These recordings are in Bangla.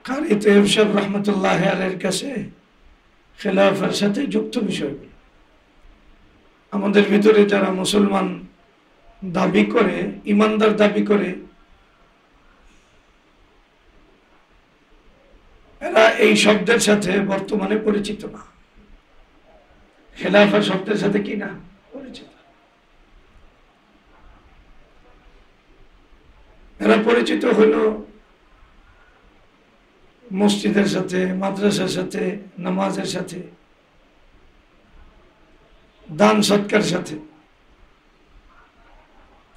কারি তৈয়ব সাহেব রহমতুল্লাহ আলাইহির কাছে খেলাফার সাথে যুক্ত বিষয়। আমাদের ভিতরে যারা মুসলমান দাবি করে, ইমানদার দাবি করে, এরা এই শব্দের সাথে বর্তমানে পরিচিত না। খেলাফা শব্দের সাথে কি না পরিচিত। এরা পরিচিত হলো মসজিদের সাথে, মাদ্রাসার সাথে, নামাজের সাথে, দান সৎকার সাথে।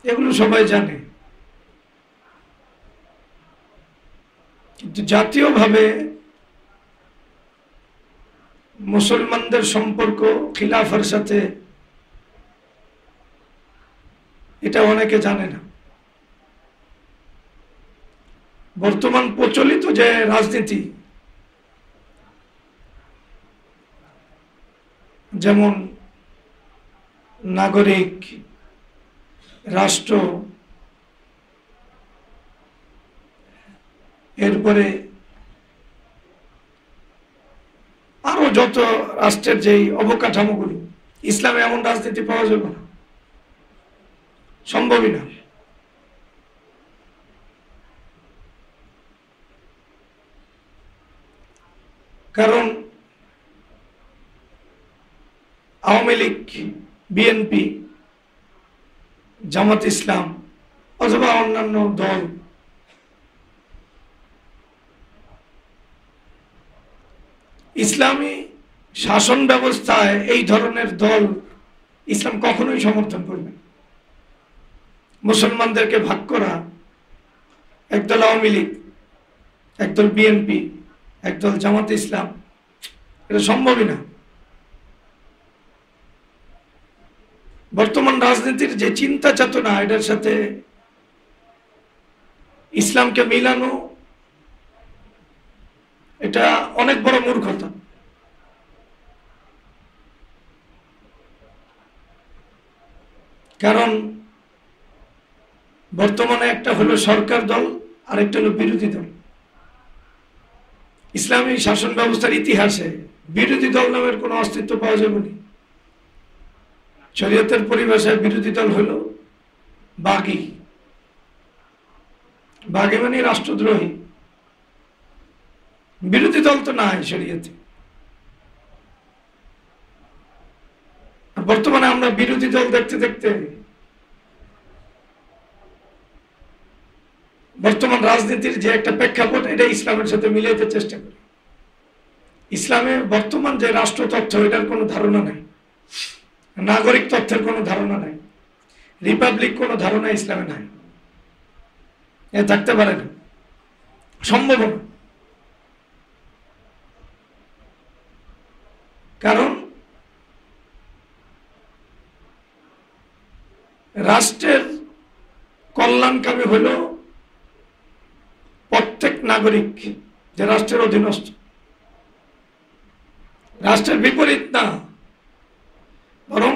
এগুলো সবাই জানে, কিন্তু জাতীয়ভাবে মুসলমানদের সম্পর্ক খিলাফার সাথে এটা অনেকে জানে না। বর্তমান প্রচলিত যে রাজনীতি, যেমন নাগরিক রাষ্ট্র, এরপরে আরো যত রাষ্ট্রের যেই অবকাঠামোগুলো, ইসলামে এমন রাজনীতি পাওয়া যাবে না, সম্ভবই না। কারণ আওয়ামী লীগ, বিএনপি, জামাত ইসলাম অথবা অন্যান্য দল ইসলামী শাসন ব্যবস্থায় এই ধরনের দল ইসলাম কখনোই সমর্থন করবে না। মুসলমানদেরকে ভাগ করা, একদল আওয়ামী লীগ, একদল বিএনপি, একদল জামাত ইসলাম, এটা সম্ভবই না। বর্তমান রাজনীতির যে চিন্তা চেতনা, এটার সাথে ইসলামকে মিলানো এটা অনেক বড় মূর্খতা। কারণ বর্তমানে একটা হলো সরকার দল, আর একটা হলো বিরোধী দল। ইসলামী শাসন ব্যবস্থার ইতিহাসে বিরোধী দল নামের কোনো অস্তিত্ব পাওয়া যাবে না। শরীয়তের পরিভাষায় বিরোধী দল হলো বাগী। বাগী মানে রাষ্ট্রদ্রোহী। বিরোধী দল তো নাই শরীয়তে। বর্তমানে আমরা বিরোধী দল দেখতে দেখতে বর্তমান রাজনীতির যে একটা প্রেক্ষাপট, এটা ইসলামের সাথে মিলাইতে চেষ্টা করি। ইসলামে বর্তমান যে রাষ্ট্র তত্ত্ব, এটার কোনো ধারণা নাই, নাগরিক তত্ত্বের কোনো ধারণা নাই, রিপাবলিক কোনো ধারণা ইসলামে নাই। এ থাকতে পারে না, সম্ভব না। কারণ রাষ্ট্রের কল্যাণকামী হলো প্রত্যেক নাগরিক, যে রাষ্ট্রের অধীনস্থ। রাষ্ট্রের বিপরীত না, বরং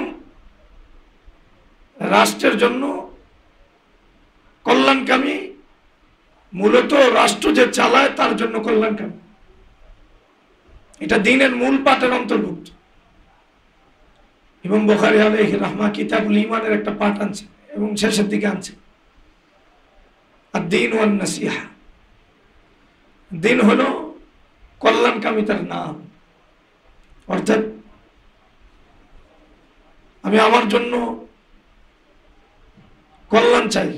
রাষ্ট্রের জন্য কল্যাণকামী, মূলত রাষ্ট্র যে চালায় তার জন্য কল্যাণকামী। এটা দ্বীনের মূল পাঠের অন্তর্ভুক্ত। ইমাম বুখারী আলাইহি রাহমা কিতাবুল ঈমানের একটা পাঠ আনছে এবং শেষের দিকে আনছে আদ-দীন ওয়ান নাসিহা। দিন হলো কল্যাণকামিতার নাম। অর্থাৎ আমি আমার জন্য কল্যাণ চাই।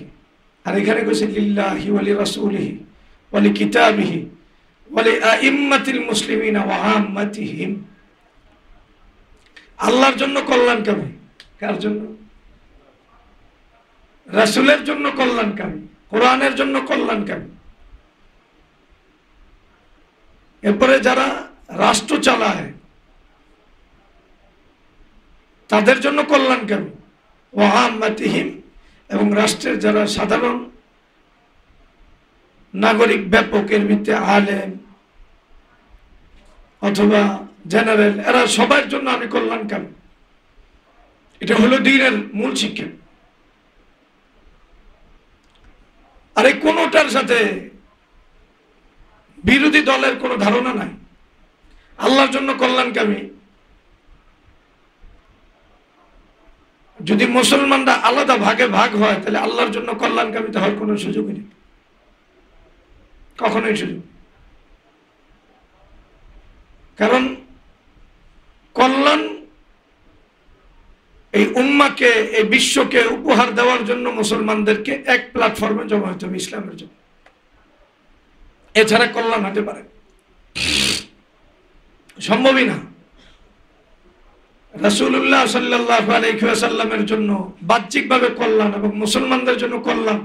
আর এখানে কইছে লিল্লাহি ওয়া লিরাসূলিহি ওয়া লিকিতাবিহি ওয়া লিআইম্মাতিল মুসলিমিনা ওয়া আম্মাতিহিম। আল্লাহর জন্য কল্যাণকামী। কার জন্য? রাসূলের জন্য কল্যাণকামী, কোরআনের জন্য কল্যাণকামী। এরপরে যারা রাষ্ট্র চালায় তাদের জন্য কল্যাণকামী, ওয়া আম্মাতিহিম, এবং রাষ্ট্রের যারা সাধারণ নাগরিক, ব্যাপকের ভিত্তিতে আলেম অথবা জেনারেল, এরা সবার জন্য আমি কল্যাণকামী। এটা হলো দ্বীনের মূল শিক্ষা। আর এই কোনোটার সাথে বিরোধী দলের কোনো ধারণা নাই। আল্লাহর জন্য কল্যাণকামী। যদি মুসলমানরা আলাদা ভাগে ভাগ হয় তাহলে আল্লাহর জন্য কল্যাণকামিতা হওয়ার কোনো সুযোগই নেই, কখনোই সুযোগ। কারণ কল্যাণ এই উম্মাকে, এই বিশ্বকে উপহার দেওয়ার জন্য মুসলমানদেরকে এক প্ল্যাটফর্মে জমা হতে হবে ইসলামের জন্য, এছাড়া কল্যাণ হতে পারে সম্ভবই না। রাসূলুল্লাহ সাল্লাল্লাহু আলাইহি ওয়াসাল্লামের জন্য বাহ্যিকভাবে কল্যাণ এবং মুসলমানদের জন্য কল্যাণ,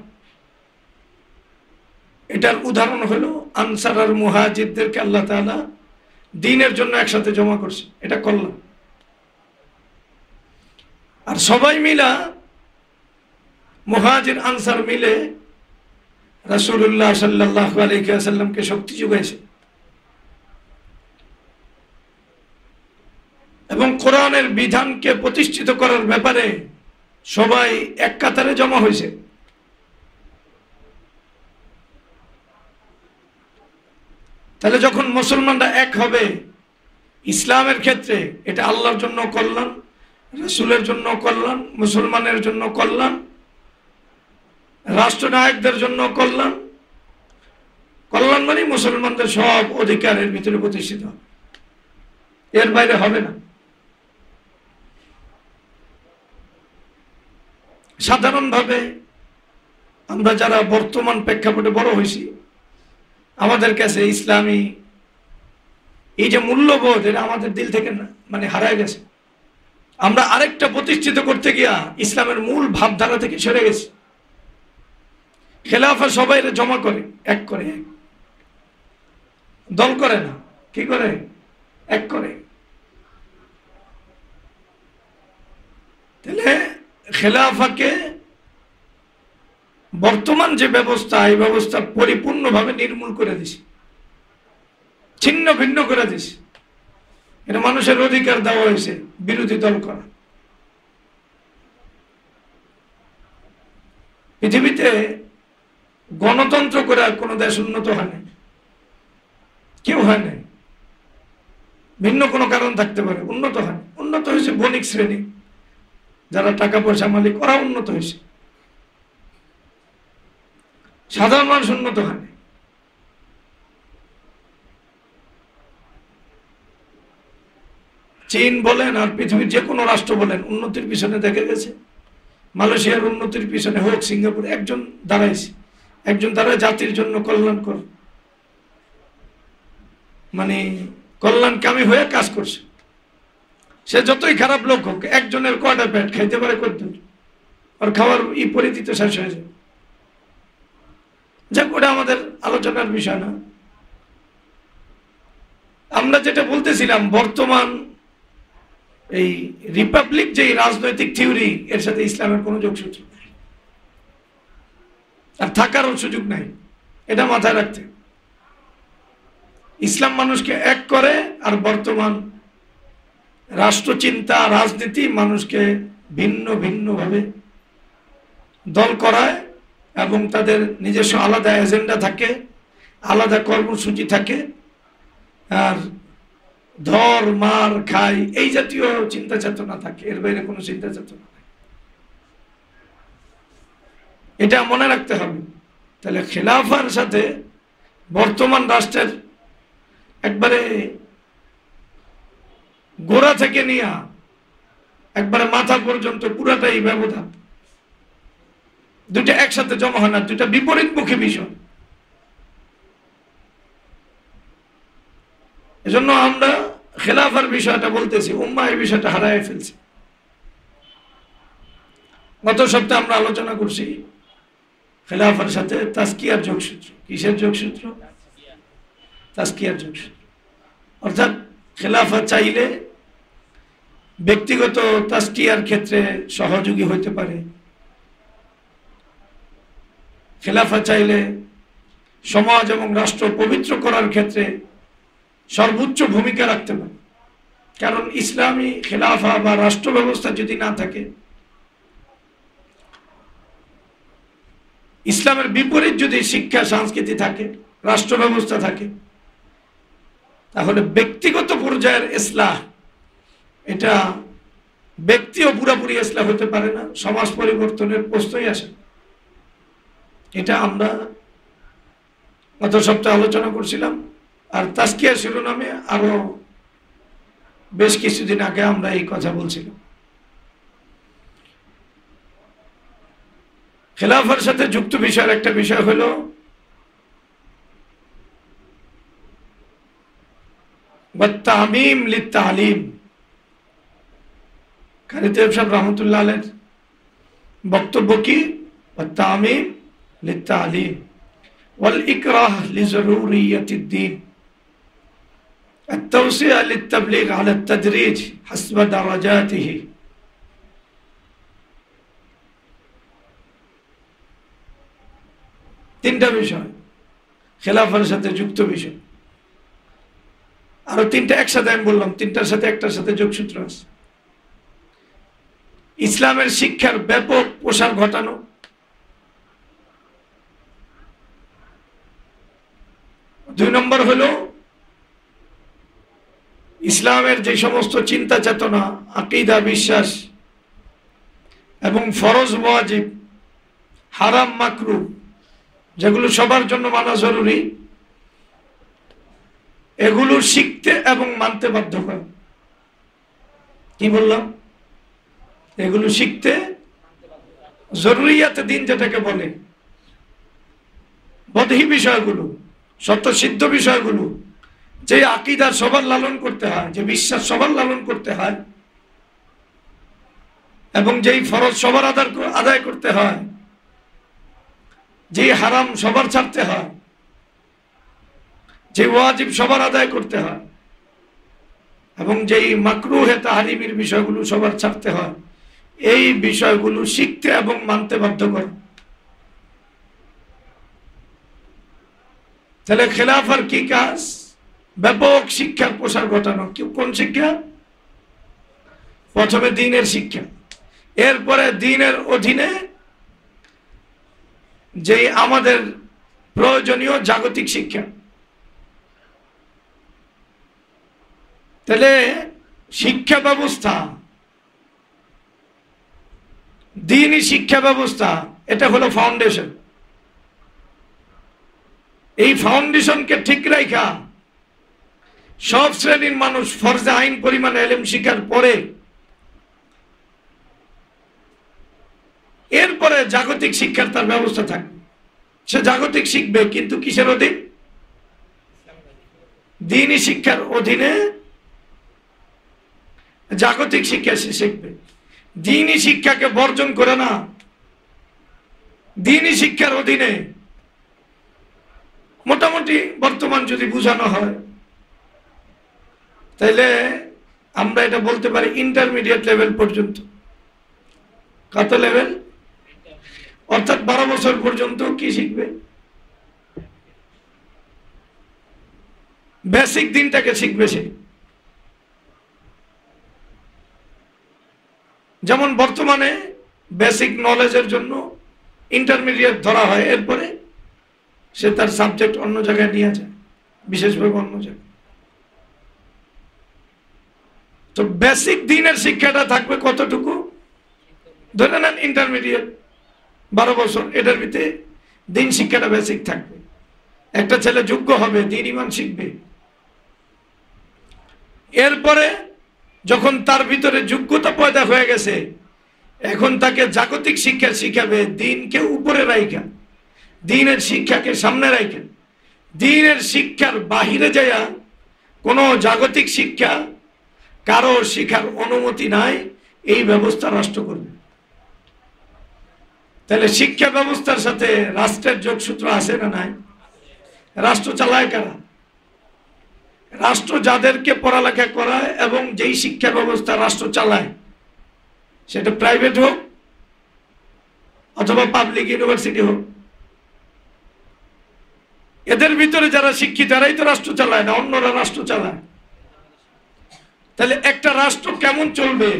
এটার উদাহরণ হলো আনসার আর মুহাজিরদেরকে আল্লাহ তাআলা দ্বীনের জন্য একসাথে জমা করছে, এটা কল্যাণ। আর সবাই মিলা, মুহাজির আনসার মিলে রাসূলুল্লাহ সাল্লাল্লাহু আলাইহি ওয়াসাল্লামকে শক্তি যোগাইছে এবং কোরআনের বিধানকে প্রতিষ্ঠিত করার ব্যাপারে সবাই এক কাতারে জমা হয়েছে। তাহলে যখন মুসলমানরা এক হবে ইসলামের ক্ষেত্রে, এটা আল্লাহর জন্য কল্যাণ, রাসূলের জন্য কল্যাণ, মুসলমানের জন্য কল্যাণ, রাষ্ট্রনায়কদের জন্য কল্যাণ। কল্যাণ মানে মুসলমানদের সব অধিকারের ভিতরে প্রতিষ্ঠিত হবে, এর বাইরে হবে না। সাধারণভাবে আমরা যারা বর্তমান প্রেক্ষাপটে বড় হয়েছি, আমাদের কাছে ইসলামী এই যে মূল্যবোধ, এটা আমাদের দিল থেকে মানে হারায় গেছে। আমরা আরেকটা প্রতিষ্ঠিত করতে গিয়া ইসলামের মূল ভাবধারা থেকে সরে গেছি। খেলাফা সবাই জমা করে, এক করে, এক দল করে না, কি করে? এক করে। তাহলে খেলাফাকে বর্তমান যে ব্যবস্থা, এই ব্যবস্থা পরিপূর্ণভাবে নির্মূল করে দিছে, ছিন্ন ভিন্ন করে দিছে। এটা মানুষের অধিকার দেওয়া হয়েছে বিরোধী দল করা। পৃথিবীতে গণতন্ত্র করে আর কোনো দেশ উন্নত হয় না, কেউ হয় না। ভিন্ন কোনো কারণ থাকতে পারে, উন্নত হয়। উন্নত হয়েছে বণিক শ্রেণী, যারা টাকা পয়সা মালিক, ওরা উন্নত হয়েছে, সাধারণ মানুষ উন্নত হয়। চীন বলেন আর পৃথিবীর যে কোনো রাষ্ট্র বলেন, উন্নতির পিছনে দেখা গেছে মালয়েশিয়ার উন্নতির পিছনে হোক, সিঙ্গাপুর, একজন দাঁড়াইছে, একজন দাঁড়ায় জাতির জন্য কল্যাণকর, মানে কল্যাণকামী হয়ে কাজ করছে। সে যতই খারাপ লোক হোক, একজনের কয়টা পেট খাইতে পারে কতদূর, আর খাওয়ার পরিচিত শেষ হয়ে যায়। যাক, ওটা আমাদের আলোচনার বিষয় না। আমরা যেটা বলতেছিলাম, বর্তমান এই রিপাবলিক যে রাজনৈতিক থিওরি, এর সাথে ইসলামের কোনো যোগসূত্র নেই, আর থাকারও সুযোগ নাই। এটা মাথায় রাখতে, ইসলাম মানুষকে এক করে, আর বর্তমান রাষ্ট্রচিন্তা, রাজনীতি মানুষকে ভিন্ন ভিন্ন ভাবে দল করায় এবং তাদের নিজস্ব আলাদা এজেন্ডা থাকে, আলাদা কর্মসূচি থাকে, আর ধর মার খাই এই জাতীয় চিন্তা চেতনা থাকে, এর বাইরে কোনো চিন্তা চেতনা নেই। এটা মনে রাখতে হবে। তাহলে খেলাফার সাথে বর্তমান রাষ্ট্রের একবারে গোড়া থেকে নিয়ে একবারে মাথা পর্যন্ত পুরাটাই ব্যবধান, দুইটা একসাথে জমা হয় না, দুইটা বিপরীতমুখী বিষয়। এজন্য আমরা খেলাফার বিষয়টা বলতেছি, উম্মাহ এই বিষয়টা হারায় ফেলছে। গত সপ্তাহে আমরা আলোচনা করছি খেলাফার সাথে তাজকিয়ার যোগসূত্র। কিসের যোগসূত্র? তাজকিয়ার যোগসূত্র। অর্থাৎ খেলাফা চাইলে ব্যক্তিগত তাজকিয়ার ক্ষেত্রে সহযোগী হইতে পারে, খেলাফা চাইলে সমাজ এবং রাষ্ট্র পবিত্র করার ক্ষেত্রে সর্বোচ্চ ভূমিকা রাখতে পারে। কারণ ইসলামী খেলাফা বা রাষ্ট্র ব্যবস্থা যদি না থাকে, ইসলামের বিপরীত যদি শিক্ষা সংস্কৃতি থাকে, রাষ্ট্র ব্যবস্থা থাকে, তাহলে ব্যক্তিগত পর্যায়ের ইসলাহ, এটা ব্যক্তিও পুরাপুরি ইসলাহ হতে পারে না, সমাজ পরিবর্তনের প্রশ্নই আসে। এটা আমরা গত সপ্তাহে আলোচনা করছিলাম। আর তাজকিয়া শিরোনামে আরো বেশ কিছুদিন আগে আমরা এই কথা বলছিলাম। খেলাফার সাথে যুক্ত বিষয়ের একটা বিষয় হলো তামিম লিত-তালিম। কারি তৈয়ব সাহেব রহমতুল্লাহ আলাইহির বক্তব্য কি? তামিম লিত-তালিম ওয়াল ইকরাহ লিজরুরিয়াতিদ-দ্বীন, التوسعة للتبليغ على التدريج حسب درجاته। তিনটা বিষয় খেলাফার সাথে যুক্ত বিষয়। আরো তিনটা একসাথে আমি বললাম, তিনটার সাথে একটার সাথে যোগসূত্র আছে। ইসলামের শিক্ষার ব্যাপক প্রসার ঘটানো, দুই নম্বর হলো ইসলামের যে সমস্ত চিন্তা চেতনা, আকীদা, বিশ্বাস এবং ফরজ ওয়াজিব, হারাম মাকরুহ, যেগুলো সবার জন্য মানা জরুরি, এগুলো শিখতে এবং মানতে বাধ্য করে। কি বললাম? এগুলো শিখতে, জরুরিয়াতে দিন যেটাকে বলে, বদহি বিষয়গুলো, স্বতঃসিদ্ধ বিষয়গুলো, যে আকীদা সবার লালন করতে হয়, যে বিশ্বাস সবার লালন করতে হয়, এবং যেই ফরজ সবার আদায় করতে হয়, যে হারাম সবার ছাড়তে হয়, যে ওয়াজিব সবার আদায় করতে হয়, এবং যেই মাকরুহে তাহরিমের বিষয়গুলো সবার ছাড়তে হয়, এই বিষয়গুলো শিখতে এবং মানতে বাধ্য করে। তাহলে খেলাফার কি কাজ? ব্যাপক শিক্ষার প্রসার ঘটানো। কোন শিক্ষা? প্রথমে দ্বীনের শিক্ষা, এরপরে দ্বীনের অধীনে যে আমাদের প্রয়োজনীয় জাগতিক শিক্ষা। তাহলে শিক্ষা ব্যবস্থা, দ্বীনি শিক্ষা ব্যবস্থা, এটা হলো ফাউন্ডেশন। এই ফাউন্ডেশনকে ঠিক রাখা সব শ্রেণীর মানুষ ফরজে আইন পরিমাণে ইলম শিখার পরে এরপরে জাগতিক শিক্ষার তার ব্যবস্থা থাকবে। সে জাগতিক শিখবে, কিন্তু কিসের অধীন? দ্বীনি শিক্ষার অধীনে জাগতিক শিক্ষা সে শিখবে। দ্বীনি শিক্ষাকে বর্জন করে না, দ্বীনি শিক্ষার অধীনে মোটামুটি বর্তমান যদি বোঝানো হয়, তাইলে আমরা এটা বলতে পারি ইন্টারমিডিয়েট লেভেল পর্যন্ত। কত লেভেল? অর্থাৎ 12 বছর পর্যন্ত কি শিখবে? বেসিক দিনটাকে শিখবে সে। যেমন বর্তমানে বেসিক নলেজের জন্য ইন্টারমিডিয়েট ধরা হয়, এরপরে সে তার সাবজেক্ট অন্য জায়গায় নিয়ে যায়, বিশেষভাবে অন্য জায়গায়। তো বেসিক দিনের শিক্ষাটা থাকবে কতটুকু? ধরে নেন ইন্টারমিডিয়েট 12 বছর, এটার ভিতরে দিন শিক্ষাটা বেসিক থাকবে। একটা ছেলে যোগ্য হবে, দিন ইমান শিখবে। এরপরে যখন তার ভিতরে যোগ্যতা পয়দা হয়ে গেছে, এখন তাকে জাগতিক শিক্ষা শিখাবে, দিনকে উপরে রাখা, দিনের শিক্ষাকে সামনে রাখা। দিনের শিক্ষার বাহিরে যাইয়া কোনো জাগতিক শিক্ষা কারো শিখার অনুমতি নাই, এই ব্যবস্থা রাষ্ট্র করবে। তাহলে শিক্ষা ব্যবস্থার সাথে রাষ্ট্রের যোগসূত্র আছে না নাই? রাষ্ট্র চালায় কারা? রাষ্ট্র যাদেরকে পড়ালেখা করায় এবং যেই শিক্ষা ব্যবস্থা রাষ্ট্র চালায়, সেটা প্রাইভেট হোক অথবা পাবলিক ইউনিভার্সিটি হোক, এদের ভিতরে যারা শিক্ষিত তারাই তো রাষ্ট্র চালায় না, অন্যরা রাষ্ট্র চালায়। তাহলে একটা রাষ্ট্র কেমন চলবে,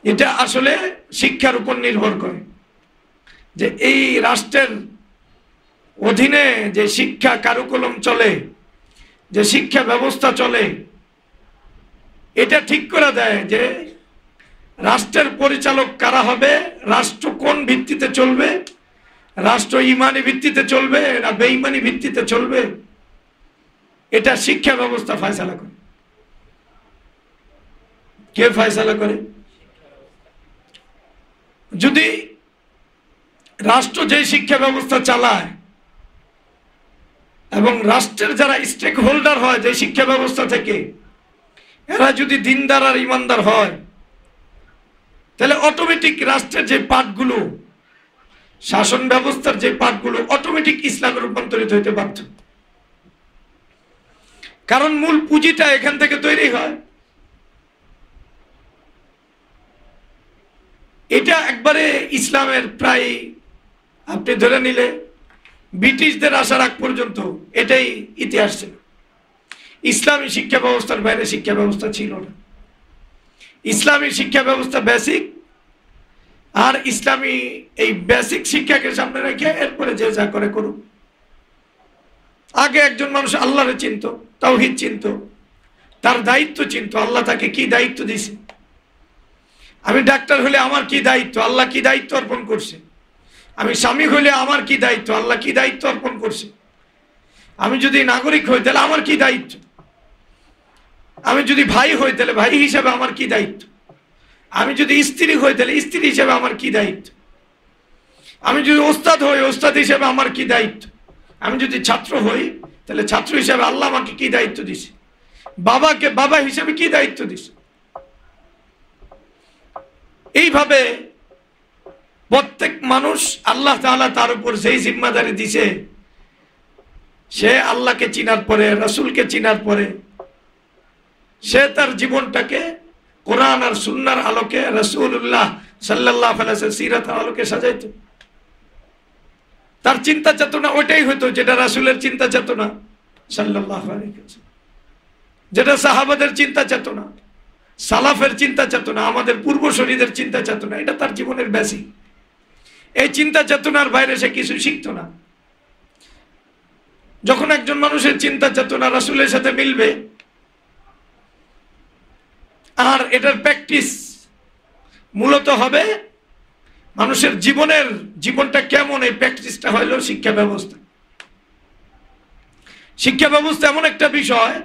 এটা আসলে শিক্ষার উপর নির্ভর করে। যে এই রাষ্ট্রের অধীনে যে শিক্ষা কারিকুলাম চলে, যে শিক্ষা ব্যবস্থা চলে, এটা ঠিক করে দেয় যে রাষ্ট্রের পরিচালক কারা হবে, রাষ্ট্র কোন ভিত্তিতে চলবে, রাষ্ট্র ইমানি ভিত্তিতে চলবে না বেঈমানি ভিত্তিতে চলবে, এটা শিক্ষা ব্যবস্থা ফয়সালা করে। কে ফয়সালা করে? যদি রাষ্ট্র যে শিক্ষা ব্যবস্থা চালায় এবং রাষ্ট্রের যারা স্টেক হোল্ডার হয় যে শিক্ষা ব্যবস্থা থেকে, এরা যদি দিনদার আর ইমানদার হয়, তাহলে অটোমেটিক রাষ্ট্রের যে পাঠগুলো, শাসন ব্যবস্থার যে পাঠগুলো অটোমেটিক ইসলামে রূপান্তরিত হইতে বাধ্য। কারণ মূল পুঁজিটা এখান থেকে তৈরি হয়। এটা একবারে ইসলামের প্রায় আপনি ধরে নিলে ব্রিটিশদের আসার আগ পর্যন্ত এটাই ইতিহাস ছিল। ইসলামী শিক্ষা ব্যবস্থার বাইরে শিক্ষা ব্যবস্থা ছিল না। ইসলামী শিক্ষা ব্যবস্থা বেসিক, আর ইসলামী এই বেসিক শিক্ষাকে সামনে রেখে এরপরে যে যা করে করুক। আগে একজন মানুষ আল্লাহরে চিনত, তাওহীদ চিনত, তার দায়িত্ব চিনত, আল্লাহ তাকে কি দায়িত্ব দিছে। আমি ডাক্তার হলে আমার কি দায়িত্ব, আল্লাহ কি দায়িত্ব অর্পণ করছে। আমি স্বামী হলে আমার কি দায়িত্ব, আল্লাহ কি দায়িত্ব অর্পণ করছে। আমি যদি নাগরিক হই তাহলে আমার কি দায়িত্ব। আমি যদি ভাই হই তাহলে ভাই হিসাবে আমার কি দায়িত্ব। আমি যদি স্ত্রী হই তাহলে স্ত্রী হিসেবে আমার কি দায়িত্ব। আমি যদি ওস্তাদ হই ওস্তাদ হিসেবে আমার কি দায়িত্ব। আমি যদি ছাত্র হই তাহলে ছাত্র হিসেবে আল্লাহ আমাকে কি দায়িত্ব দিছে। বাবাকে বাবা হিসেবে কি দায়িত্ব দিছে। এইভাবে প্রত্যেক মানুষ আল্লাহ তাআলা তার উপর যেই জিম্মাদারি দিছে, সে আল্লাহকে চিনার পরে, রাসূলকে চিনার পরে সে তার জীবনটাকে কোরআন আর সুন্নাহর আলোকে, রাসূলুল্লাহ সাল্লাল্লাহু আলাইহি ওয়াসাল্লামের সিরাতের আলোকে সাজাইতো। তার চিন্তা চেতনা ওইটাই হতো যেটা রাসূলের চিন্তা চেতনা সাল্লাল্লাহু আলাইহি ওয়াসাল্লাম, যেটা সাহাবাদের চিন্তা চেতনা, সালাফের চিন্তা চেতনা, আমাদের পূর্বসূরীদের চিন্তা চেতনা। এটা তার জীবনের বেসিক। এই চিন্তা চেতনার বাইরে সে কিছু শিখতো না। যখন একজন মানুষের চিন্তা চেতনা রাসূলের সাথে মিলবে আর এটার প্র্যাকটিস মূলত হবে মানুষের জীবনটা কেমন, এই প্র্যাকটিসটা হইল শিক্ষা ব্যবস্থা। শিক্ষা ব্যবস্থা এমন একটা বিষয়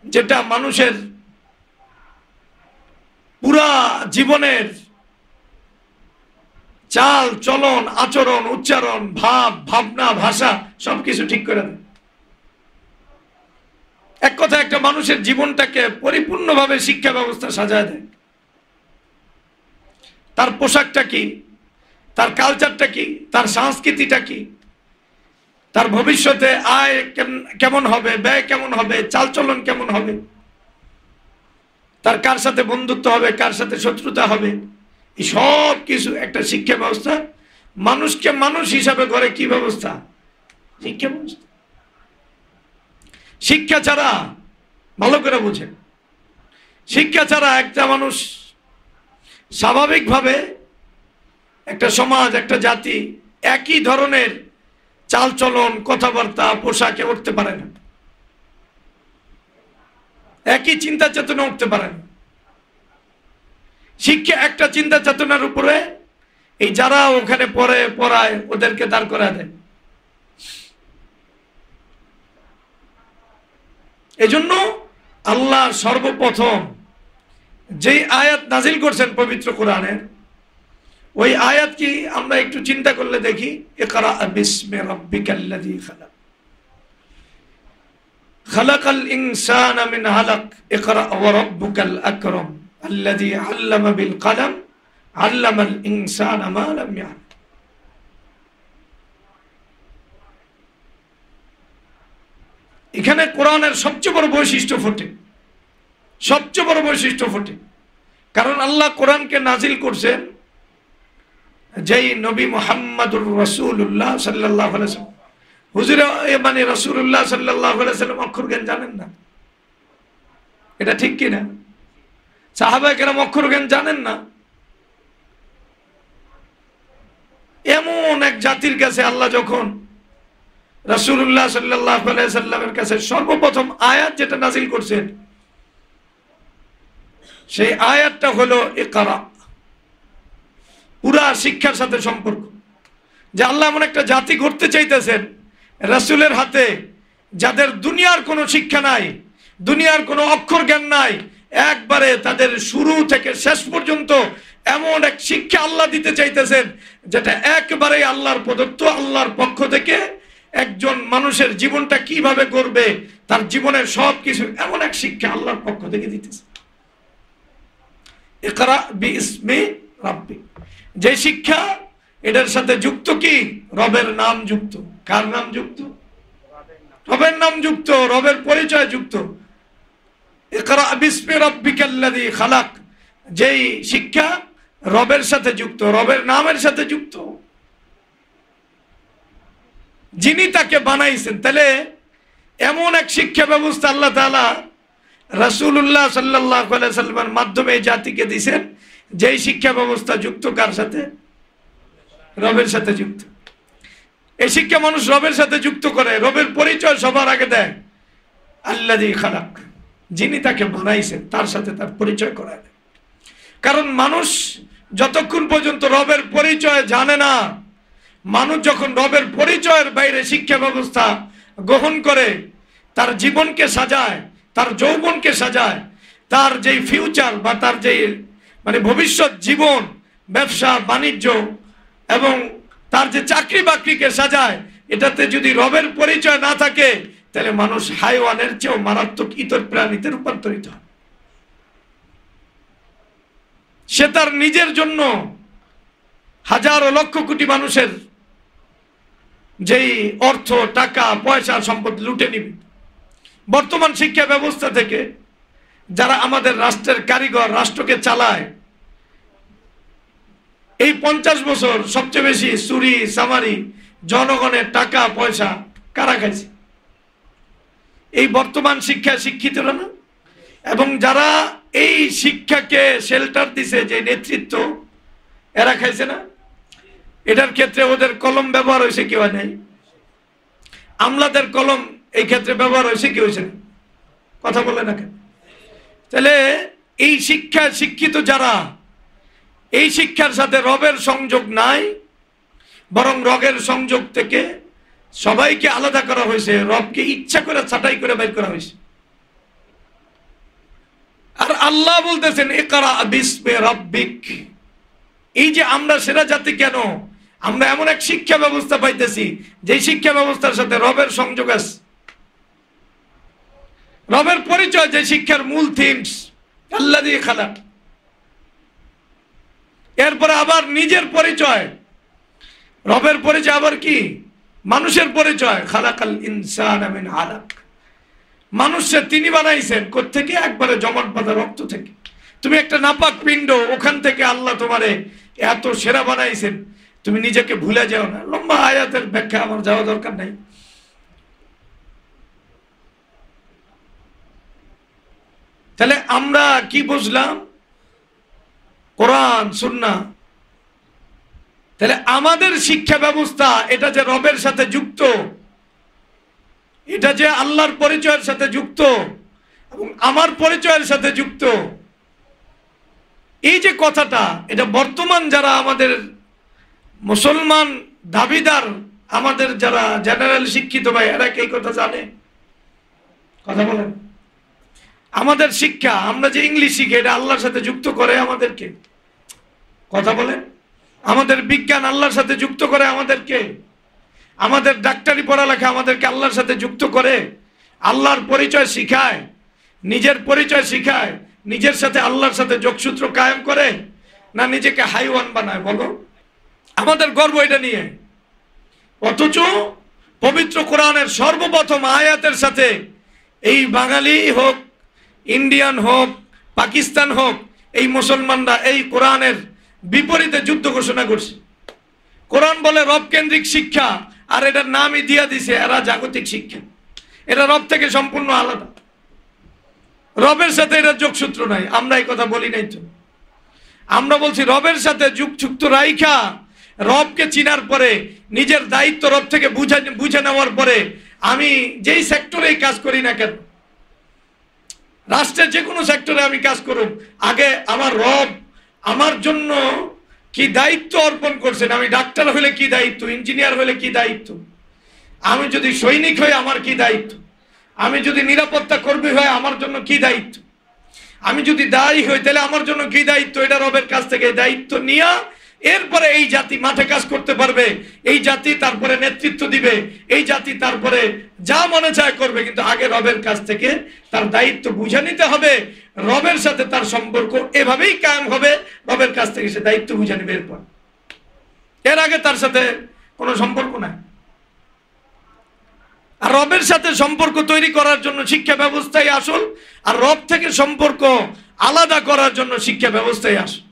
যেটা মানুষের পুরা জীবনের চাল চলন, আচরণ, উচ্চারণ, ভাব, ভাবনা, ভাষা সবকিছু ঠিক করে দেয়। এক কথা একটা মানুষের জীবনটাকে পরিপূর্ণভাবে শিক্ষা ব্যবস্থা সাজায় দেয়। তার পোশাকটা কি, তার কালচারটা কি, তার সংস্কৃতিটা কি, তার ভবিষ্যতে আয় কেমন হবে, ব্যয় কেমন হবে, চালচলন কেমন হবে, তার কার সাথে বন্ধুত্ব হবে, কার সাথে শত্রুতা হবে, এই সব কিছু একটা শিক্ষা ব্যবস্থা মানুষকে মানুষ হিসাবে গড়ে। কি ব্যবস্থা? শিক্ষা ব্যবস্থা। শিক্ষা ছাড়া, ভালো করে বুঝেন, শিক্ষা ছাড়া একটা মানুষ স্বাভাবিকভাবে একটা সমাজ, একটা জাতি একই ধরনের চালচলন, কথাবার্তা, পোশাকে উঠতে পারে না, একই চিন্তা চেতনা উঠতে পারে না। শিক্ষা একটা চিন্তা চেতনার উপরে এই যারা ওখানে পড়ায় ওদেরকে দাঁড় করা দেয়। এজন্য আল্লাহ সর্বপ্রথম যেই আয়াত নাজিল করছেন পবিত্র কোরআনের, ওই আয়াত কি আমরা একটু চিন্তা করলে দেখি, ইকরা বিসমি রাব্বিকাল্লাযী খালাক, খালাকাল ইনসানা মিন আলাক, ইকরা ওয়া রাব্বুকাল আকরাম আল্লাযী আল্লামা বিল কলম আল্লামাল ইনসানা মা লাম ইয়ালাম। এখানে কোরআনের সবচেয়ে বড় বৈশিষ্ট্য ফোটে, সবচেয়ে বড় বৈশিষ্ট্য ফোটে। কারণ আল্লাহ কোরআনকে নাজিল করছেন যেই নবী মুহাম্মদুর রাসূলুল্লাহ সাল্লাল্লাহু আলাইহি ওয়াসাল্লাম। হুজুর মানে রাসূলুল্লাহ সাল্লাল্লাহু আলাইহি ওয়াসাল্লাম অক্ষর জ্ঞান জানেন না, এটা ঠিক কি না? সাহাবায়ে কেরাম অক্ষর জ্ঞান জানেন না। এমন এক জাতির কাছে আল্লাহ যখন রাসূলুল্লাহ সাল্লাল্লাহু আলাইহি সাল্লামের কাছে সর্বপ্রথম আয়াত যেটা নাজিল করছেন, সেই আয়াতটা হলো ইকরা। পুরা শিক্ষার সাথে সম্পর্ক, যে আল্লাহ এমন একটা জাতি গড়তে চাইতেছেন রাসূলের হাতে, যাদের দুনিয়ার কোনো শিক্ষা নাই, দুনিয়ার কোনো অক্ষর জ্ঞান নাই, একবারে তাদের শুরু থেকে শেষ পর্যন্ত এমন এক শিক্ষা আল্লাহ দিতে চাইতেছেন যেটা একবারে আল্লাহর প্রদত্ত, আল্লাহর পক্ষ থেকে একজন মানুষের জীবনটা কিভাবে করবে, তার জীবনের সব কিছু, এমন এক শিক্ষা আল্লাহর পক্ষ থেকে দিতেছে। ইকরা বিইসমি রাব্বিক, যে শিক্ষা এটার সাথে যুক্ত কি? রবের নাম যুক্ত। কার নাম যুক্ত? রবের নাম যুক্ত, রবের পরিচয় যুক্ত। ইকরা বিইসমি রাব্বিকাল্লাযী খালাক, যেই শিক্ষা রবের সাথে যুক্ত, রবের নামের সাথে যুক্ত, যিনি তাকে বানাইছেন। তাহলে এমন এক শিক্ষা ব্যবস্থা আল্লাহ তাআলা রাসূলুল্লাহ সাল্লাল্লাহু আলাইহি সাল্লামের মাধ্যমে এই জাতিকে দিয়েছেন, যেই শিক্ষা ব্যবস্থা যুক্ত কার সাথে? রবের সাথে যুক্ত। এই শিক্ষা মানুষ রবের সাথে যুক্ত করে, রবের পরিচয় সবার আগে দেয় আল্লাযী খালাক, যিনি তাকে বানাইছেন তার সাথে তার পরিচয় করায় দেয়। কারণ মানুষ যতক্ষণ পর্যন্ত রবের পরিচয় জানে না, মানুষ যখন রবের পরিচয়ের বাইরে শিক্ষা ব্যবস্থা গ্রহণ করে, তার জীবনকে সাজায়, তার যৌবনকে সাজায়, তার যেই ফিউচার বা তার যেই ভবিষ্যৎ জীবন, ব্যবসা বাণিজ্য এবং তার যে চাকরি বাকরিকে সাজায়, এটাতে যদি রবের পরিচয় না থাকে, তাহলে মানুষ হাইওয়ানের চেয়েও মারাত্মক ইতর প্রাণীতে রূপান্তরিত হয়। সে তার নিজের জন্য হাজারো লক্ষ কোটি মানুষের যেই অর্থ, টাকা, পয়সা, সম্পদ লুটে নিবে। বর্তমান শিক্ষা ব্যবস্থা থেকে যারা আমাদের রাষ্ট্রের কারিগর, রাষ্ট্রকে চালায়, এই 50 বছর সবচেয়ে বেশি চুরি চামারি, জনগণের টাকা পয়সা কারা খাইছে? এই বর্তমান শিক্ষায় শিক্ষিতরা না? এবং যারা এই শিক্ষাকে শেল্টার দিছে, যে নেতৃত্ব, এরা খাইছে না? এটার ক্ষেত্রে ওদের কলম ব্যবহার হয়েছে কি হয় নাই? আমলাদের কলম এই ক্ষেত্রে ব্যবহার হয়েছে কি হয়েছে? কথা বলে না কেন? তাহলে এই শিক্ষায় শিক্ষিত যারা, এই শিক্ষার সাথে রবের সংযোগ নাই, বরং রবের সংযোগ থেকে সবাইকে আলাদা করা হয়েছে, রবকে ইচ্ছা করে ছাঁটাই করে বের করা হয়েছে। আর আল্লাহ বলতেছেন ইকরা বিইসমি রাব্বিক। এই যে আমরা সেরা জাতি কেন? আমরা এমন এক শিক্ষা ব্যবস্থা পাইতেছি, যে শিক্ষা ব্যবস্থার সাথে রবের সংযোগ আছে, রবের পরিচয়, যে শিক্ষার মূল থিমস আল্লাযী খালাক। এরপরে আবার নিজের পরিচয়, রবের পরিচয় আবার কি? মানুষের পরিচয়, খালাকাল ইনসানা মিন আলাক। মানুষকে তিনি বানাইছেন কোত্থেকে? একবারে জমাট বাঁধা রক্ত থেকে। তুমি একটা নাপাক পিণ্ড, ওখান থেকে আল্লাহ তোমারে এত সেরা বানাইছেন, তুমি নিজেকে ভুলে যাও না। লম্বা আয়াতের ব্যাখ্যা আমার যাওয়া দরকার নাই। তাহলে আমরা কি বুঝলাম? কোরআন সুন্নাহ। তাহলে আমাদের শিক্ষা ব্যবস্থা এটা যে রবের সাথে যুক্ত, এটা যে আল্লাহর পরিচয়ের সাথে যুক্ত এবং আমার পরিচয়ের সাথে যুক্ত, এই যে কথাটা, এটা বর্তমান যারা আমাদের মুসলমান দাবিদার, আমাদের যারা জেনারেল শিক্ষিত ভাই, এরা কি এই কথা জানে? কথা বলেন। আমাদের শিক্ষা, আমরা যে ইংলিশ শিখি, এটা আল্লাহর সাথে যুক্ত করে আমাদেরকে। কথা বলেন। আমাদের বিজ্ঞান আল্লাহর সাথে যুক্ত করে আমাদেরকে। আমাদের ডাক্তারি পড়ালেখা আমাদেরকে আল্লাহর সাথে যুক্ত করে, আল্লাহর পরিচয় শিখায়, নিজের পরিচয় শিখায়, নিজের সাথে আল্লাহর সাথে যোগসূত্র কায়েম করে, না নিজেকে হাইওয়ান বানায়? বলো। আমাদের গর্ব এটা নিয়ে। অথচ পবিত্র কোরআনের সর্বপ্রথম আয়াতের সাথে এই বাঙালি হোক, ইন্ডিয়ান হোক, পাকিস্তান হোক, এই মুসলমানরা এই কোরআনের বিপরীতে যুদ্ধ ঘোষণা করছে। কোরআন বলে রব কেন্দ্রিক শিক্ষা, আর এটার নামই দিয়া দিছে এরা জাগতিক শিক্ষা। এটা রব থেকে সম্পূর্ণ আলাদা, রবের সাথে এটা যোগসূত্র নাই। আমরা এই কথা বলি নাই তো। আমরা বলছি রবের সাথে যুক্ত রাইখা রবকে চিনার পরে, নিজের দায়িত্ব রব থেকে বুঝে নেওয়ার পরে, আমি যেই সেক্টরে কাজ করি না কেন, রাষ্ট্রের যে কোনো সেক্টরে আমি কাজ করুন, আগে আমার রব আমার জন্য কি দায়িত্ব অর্পণ করছেন। আমি ডাক্তার হলে কি দায়িত্ব, ইঞ্জিনিয়ার হলে কি দায়িত্ব, আমি যদি সৈনিক হই আমার কি দায়িত্ব, আমি যদি নিরাপত্তা কর্মী হয় আমার জন্য কি দায়িত্ব, আমি যদি দায়ী হই তাহলে আমার জন্য কি দায়িত্ব, এটা রবের কাছ থেকে দায়িত্ব নিয়ে এরপরে এই জাতি মাঠে কাজ করতে পারবে, এই জাতি তারপরে নেতৃত্ব দিবে, এই জাতি তারপরে যা মনে চায় করবে। কিন্তু আগে রবের কাছ থেকে তার দায়িত্ব বুঝে নিতে হবে, রবের সাথে তার সম্পর্ক এভাবেই কায়েম হবে, রবের কাছ থেকে সে দায়িত্ব বুঝে নেবে। এরপর এর আগে তার সাথে কোনো সম্পর্ক নাই। আর রবের সাথে সম্পর্ক তৈরি করার জন্য শিক্ষা ব্যবস্থাই আসল, আর রব থেকে সম্পর্ক আলাদা করার জন্য শিক্ষা ব্যবস্থাই আসল।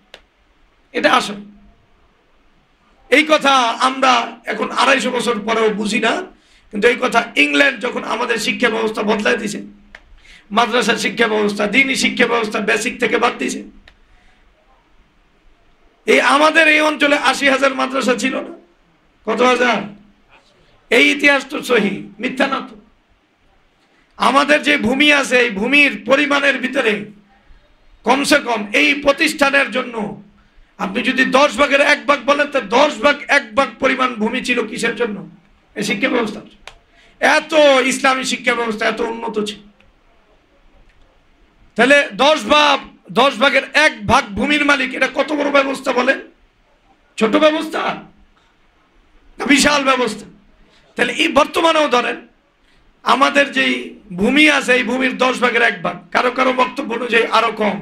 এটা আসল। এই কথা আমরা এখন 250 বছর পরেও বুঝি না, কিন্তু এই কথা ইংল্যান্ড যখন আমাদের শিক্ষা ব্যবস্থা বদলাই দিয়েছে, মাদ্রাসার শিক্ষা ব্যবস্থা, দ্বীনি শিক্ষা ব্যবস্থা বেসিক থেকে বাদ দিয়েছে। এই আমাদের এই অঞ্চলে 80,000 মাদ্রাসা ছিল না, কত হাজার? এই ইতিহাস তো সহি, মিথ্যা না তো। আমাদের যে ভূমি আছে, এই ভূমির পরিমাণের ভিতরে কমসে কম এই প্রতিষ্ঠানের জন্য আপনি যদি 10 ভাগের 1 ভাগ বলেন, তো 10 ভাগ 1 ভাগ পরিমাণ ভূমি ছিল কিসের জন্য? এই শিক্ষা ব্যবস্থা। এত ইসলামী শিক্ষা ব্যবস্থা এত উন্নত ছিল। তাহলে 10 ভাগের 1 ভাগ ভূমির মালিক, এটা কত বড় ব্যবস্থা বলেন? ছোট ব্যবস্থা না বিশাল ব্যবস্থা? তাহলে এই বর্তমানেও ধরেন আমাদের যেই ভূমি আছে, এই ভূমির 10 ভাগের 1 ভাগ, কারো কারো বক্তব্য অনুযায়ী আরো কম,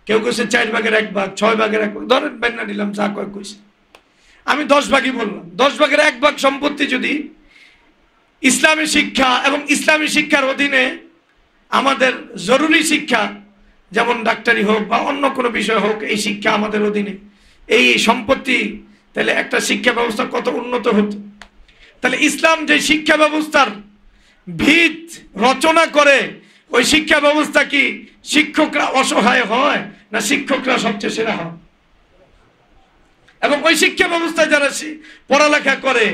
কেউ কেছে 4 ভাগের 1 ভাগ, 6 ভাগের 1 ভাগ, ধরেন বেন্না দিলাম যা কয়েক কইছে, আমি 10 ভাগই বললাম। 10 ভাগের 1 ভাগ সম্পত্তি যদি ইসলামী শিক্ষা এবং ইসলামী শিক্ষার অধীনে আমাদের জরুরি শিক্ষা, যেমন ডাক্তারি হোক বা অন্য কোনো বিষয় হোক, এই শিক্ষা আমাদের অধীনে এই সম্পত্তি, তাহলে একটা শিক্ষা ব্যবস্থা কত উন্নত হতো। তাহলে ইসলাম যে শিক্ষা ব্যবস্থার ভিত রচনা করে, ওই শিক্ষা ব্যবস্থা কি শিক্ষকরা অসহায় হয় না শিক্ষকরা সবচেয়ে সেরা হয়? এবং ওই শিক্ষা ব্যবস্থায় যারা পড়ালেখা করে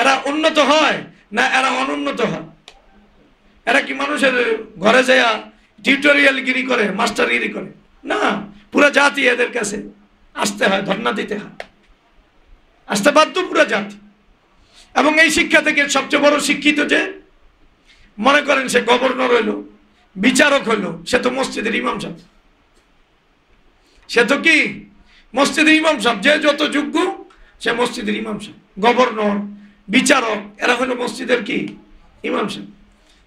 এরা উন্নত হয় না এরা অনুন্নত হয়? এরা কি মানুষের ঘরে যায় টিউটোরিয়াল গিরি করে, মাস্টার গিরি করে? না, পুরো জাতি এদের কাছে আসতে হয়, ধর্ণা দিতে হয়, আসতে বাধ্য পুরো জাতি। এবং এই শিক্ষা থেকে সবচেয়ে বড় শিক্ষিত যে, মনে করেন সে গভর্নর হইল, বিচারক হইল, সে তো মসজিদের ইমাম সাহেব। সে তো কি মসজিদের ইমাম সাহেব, যে যত যোগ্য সে মসজিদের ইমাম সাহেব। গভর্নর, বিচারক, এরা হলো মসজিদের কি ইমাম সাহেব।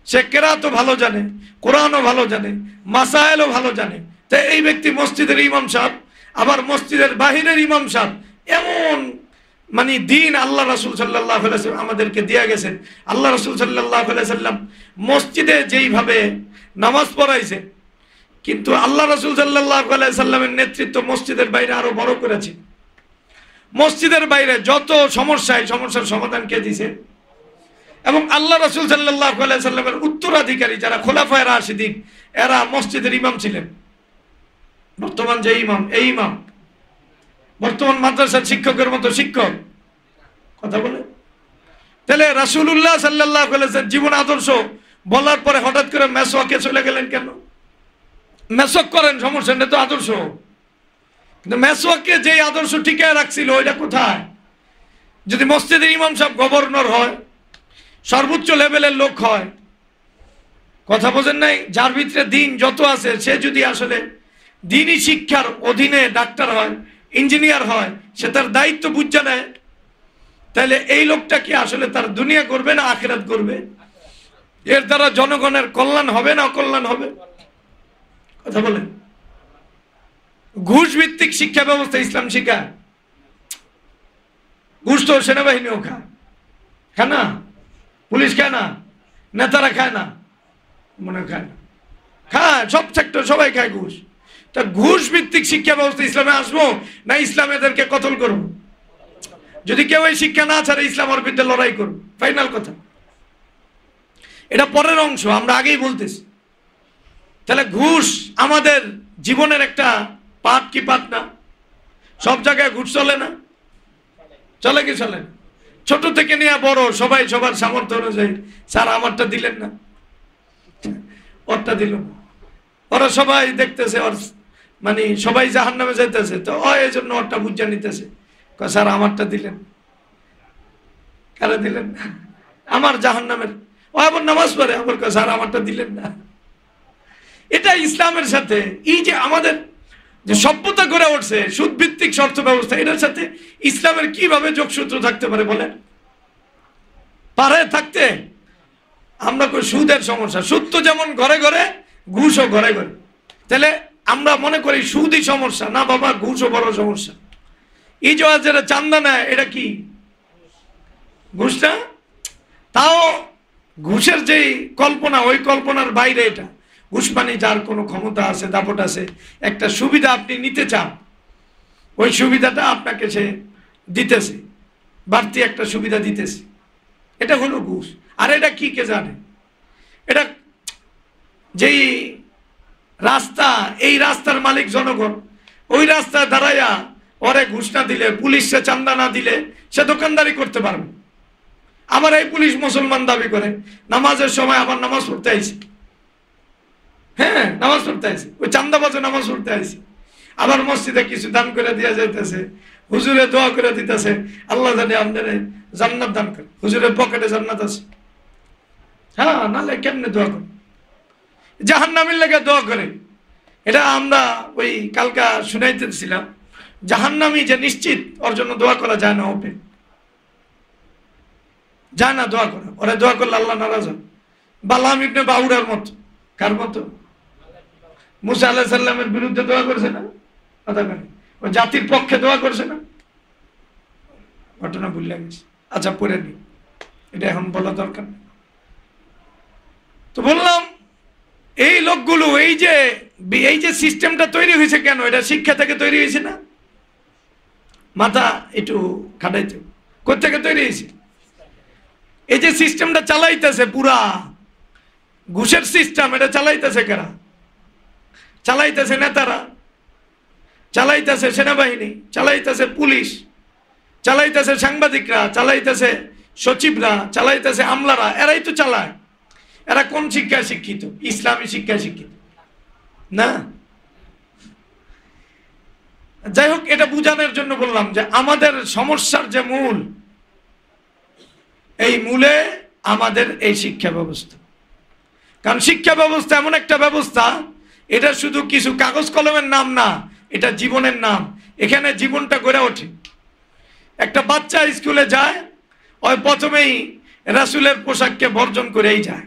সে কেরাতও ভালো জানে, কোরআনও ভালো জানে, মাসায়েলও ভালো জানে। তো এই ব্যক্তি মসজিদের ইমাম সাহেব, আবার মসজিদের বাহিরের ইমাম সাহেব। এমন মানে দিন আল্লাহ রাসূল সাল্লাল্লাহু আলাইহি ওয়াসাল্লাম আমাদেরকে দিয়ে গেছেন। আল্লাহ রাসূল সাল্লাল্লাহু আলাইহি ওয়াসাল্লাম মসজিদে যেইভাবে নামাজ পড়াইছে, কিন্তু আল্লাহ রাসূল সাল্লাল্লাহু আলাইহি ওয়াসাল্লামের নেতৃত্ব মসজিদের বাইরে আরো বড় করেছে। মসজিদের বাইরে যত সমস্যা, এই সমস্যার সমাধান কে দিয়েছে? এবং আল্লাহ রাসূল সাল্লাল্লাহু আলাইহি ওয়াসাল্লামের উত্তরাধিকারী যারা খোলাফায়ে রাশিদিন, এরা মসজিদের ইমাম ছিলেন। বর্তমান যে ইমাম, এই ইমাম বর্তমান মাদ্রাসার শিক্ষকের মতো শিক্ষক, কথা বলে। তাহলে রাসূলুল্লাহ সাল্লাল্লাহু আলাইহি ওয়াসাল্লাম জীবন আদর্শ বলার পরে হঠাৎ করে মেসওয়াকে চলে গেলেন কেন? মেসওয়াক করেন, সমস্যা নেই তো, আদর্শ। কিন্তু মেসওয়াককে যেই আদর্শ টিকায় রাখছিল, ওইটা কোথায়? যদি মসজিদের ইমাম সাহেব গভর্নর হয়, সর্বোচ্চ লেভেলের লোক হয়, কথা বোঝেন নাই? যার ভিতরে দিন যত আছে, সে যদি আসলে দিনী শিক্ষার অধীনে ডাক্তার হয়, ইঞ্জিনিয়ার হয়, সে তার দায়িত্ব বুঝে নেয়, তাহলে এই লোকটা কি আসলে তার দুনিয়া করবে না আখিরাত করবে? এর দ্বারা জনগণের কল্যাণ হবে না অকল্যাণ হবে? কথা বলেন। ঘুষ ভিত্তিক শিক্ষা ব্যবস্থা ইসলাম শিখায়? ঘুষ তো সেনাবাহিনীও খায়, খায় না? পুলিশ খায় না? নেতারা খায় না? মনে খায় না? খায়, সব সেক্টর সবাই খায় ঘুষ। তা ঘুষ ভিত্তিক শিক্ষা ব্যবস্থা ইসলামে আসবো না ইসলাম এদেরকে কতল করবো? যদি কেউ এই শিক্ষা না ছাড়ে, ইসলাম ওর বিরুদ্ধে লড়াই করবো, ফাইনাল কথা। এটা পরের অংশ, আমরা আগেই বলতেছি। তাহলে ঘুষ আমাদের জীবনের একটা পার্ট কি পার্ট না? সব জায়গায় ঘুষ চলে না? চলে কি চলে? ছোট থেকে নিয়ে বড় সবাই সবার সামর্থ্য অনুযায়ী, স্যার আমারটা দিলেন না, ওরটা দিল না। ওরা সবাই দেখতেছে ওর মানে সবাই জাহান্নামে যাইতেছে, তো এই জন্য ওরটা বুঝা নিতেছে, স্যার আমারটা দিলেন, কারে দিলেন না? আমার জাহান্নামের। ও আবার নামাজ পড়ে, আবার স্যার আমারটা দিলেন না। এটা ইসলামের সাথে এই যে আমাদের যে সভ্যতা করে উঠছে সুদ ভিত্তিক শর্ত ব্যবস্থা, এটার সাথে ইসলামের কিভাবে যোগসূত্র থাকতে পারে বলেন? পারে থাকতে? আমরা কই সুদের সমস্যা, সুদ তো যেমন ঘরে ঘরে, ঘুষও ঘরে ঘরে। তাহলে আমরা মনে করি সুদই সমস্যা, না বাবা, ঘুষও বড় সমস্যা। এই যে যারা চান্দা নেয়, এটা কি ঘুষ না? তাও ঘুষের যে কল্পনা, ওই কল্পনার বাইরে এটা। ঘুষ মানে যার কোনো ক্ষমতা আছে, দাপট আছে, একটা সুবিধা আপনি নিতে চান, ওই সুবিধাটা আপনাকে সে দিতেছে, বাড়তি একটা সুবিধা দিতেছে, এটা হলো ঘুষ। আর এটা কি কে জানে? এটা যেই রাস্তা, এই রাস্তার মালিক জনগণ, ওই রাস্তায় দাঁড়াইয়া ওরে ঘুষ না দিলে, পুলিশে চান্দা না দিলে সে দোকানদারি করতে পারবে। আবার এই পুলিশ মুসলমান দাবি করে, নামাজের সময় আবার নামাজ পড়তে আইছে, হ্যাঁ নামাজ পড়তে আইছে, ওই চান্দাবাজে নামাজ পড়তে আইছে। আবার মসজিদে কিছু দান করে দেওয়া যাইতেছে, হুজুরে দোয়া করে দিতেছে, আল্লাহ জানে আমাদের জান্নাত দান করে, হুজুরের পকেটে জান্নাত আছে। হ্যাঁ, নাহলে কেমনে দোয়া করে? জাহান্নামের লেগে দোয়া করে। এটা আমরা ওই কালকা শুনাইতেছিলাম, জাহান্নামী যে নিশ্চিত, ওর জন্য দোয়া করা যায় না, ওপেন যায় না দোয়া করা। ওরা দোয়া করলে আল্লাহ নারাজ হয়। বালাম ইবনে বাউরার মতো। কার মতো? মুসা আলাইহিস সালামের বিরুদ্ধে দোয়া করছে না? ওই জাতির পক্ষে দোয়া করছে না? ঘটনা ভুলে গেছে। আচ্ছা, পড়ে নি, এটা এখন বলা দরকার নেই। তো বললাম এই লোকগুলো, এই যে সিস্টেমটা তৈরি হয়েছে কেন? এটা শিক্ষা থেকে তৈরি হয়েছে না? মাথা একটু খাটাইতে, কোথেকে তৈরি হয়েছে? এই যে সিস্টেমটা চালাইতেছে, পুরা ঘুষের সিস্টেম, এটা চালাইতেছে কারা? চালাইতেছে নেতারা, চালাইতেছে সেনাবাহিনী, চালাইতেছে পুলিশ, চালাইতেছে সাংবাদিকরা, চালাইতেছে সচিবরা, চালাইতেছে আমলারা, এরাই তো চালায়। এরা কোন শিক্ষায় শিক্ষিত? ইসলামী শিক্ষায় শিক্ষিত না। যাই হোক, এটা বুঝানোর জন্য বললাম যে আমাদের সমস্যার যে মূল, এই মূলে আমাদের এই শিক্ষা ব্যবস্থা। কারণ শিক্ষা ব্যবস্থা এমন একটা ব্যবস্থা, এটা শুধু কিছু কাগজ কলমের নাম না, এটা জীবনের নাম। এখানে জীবনটা গড়ে ওঠে। একটা বাচ্চা স্কুলে যায়, ওই প্রথমেই রাসূলের পোশাককে বর্জন করেই যায়।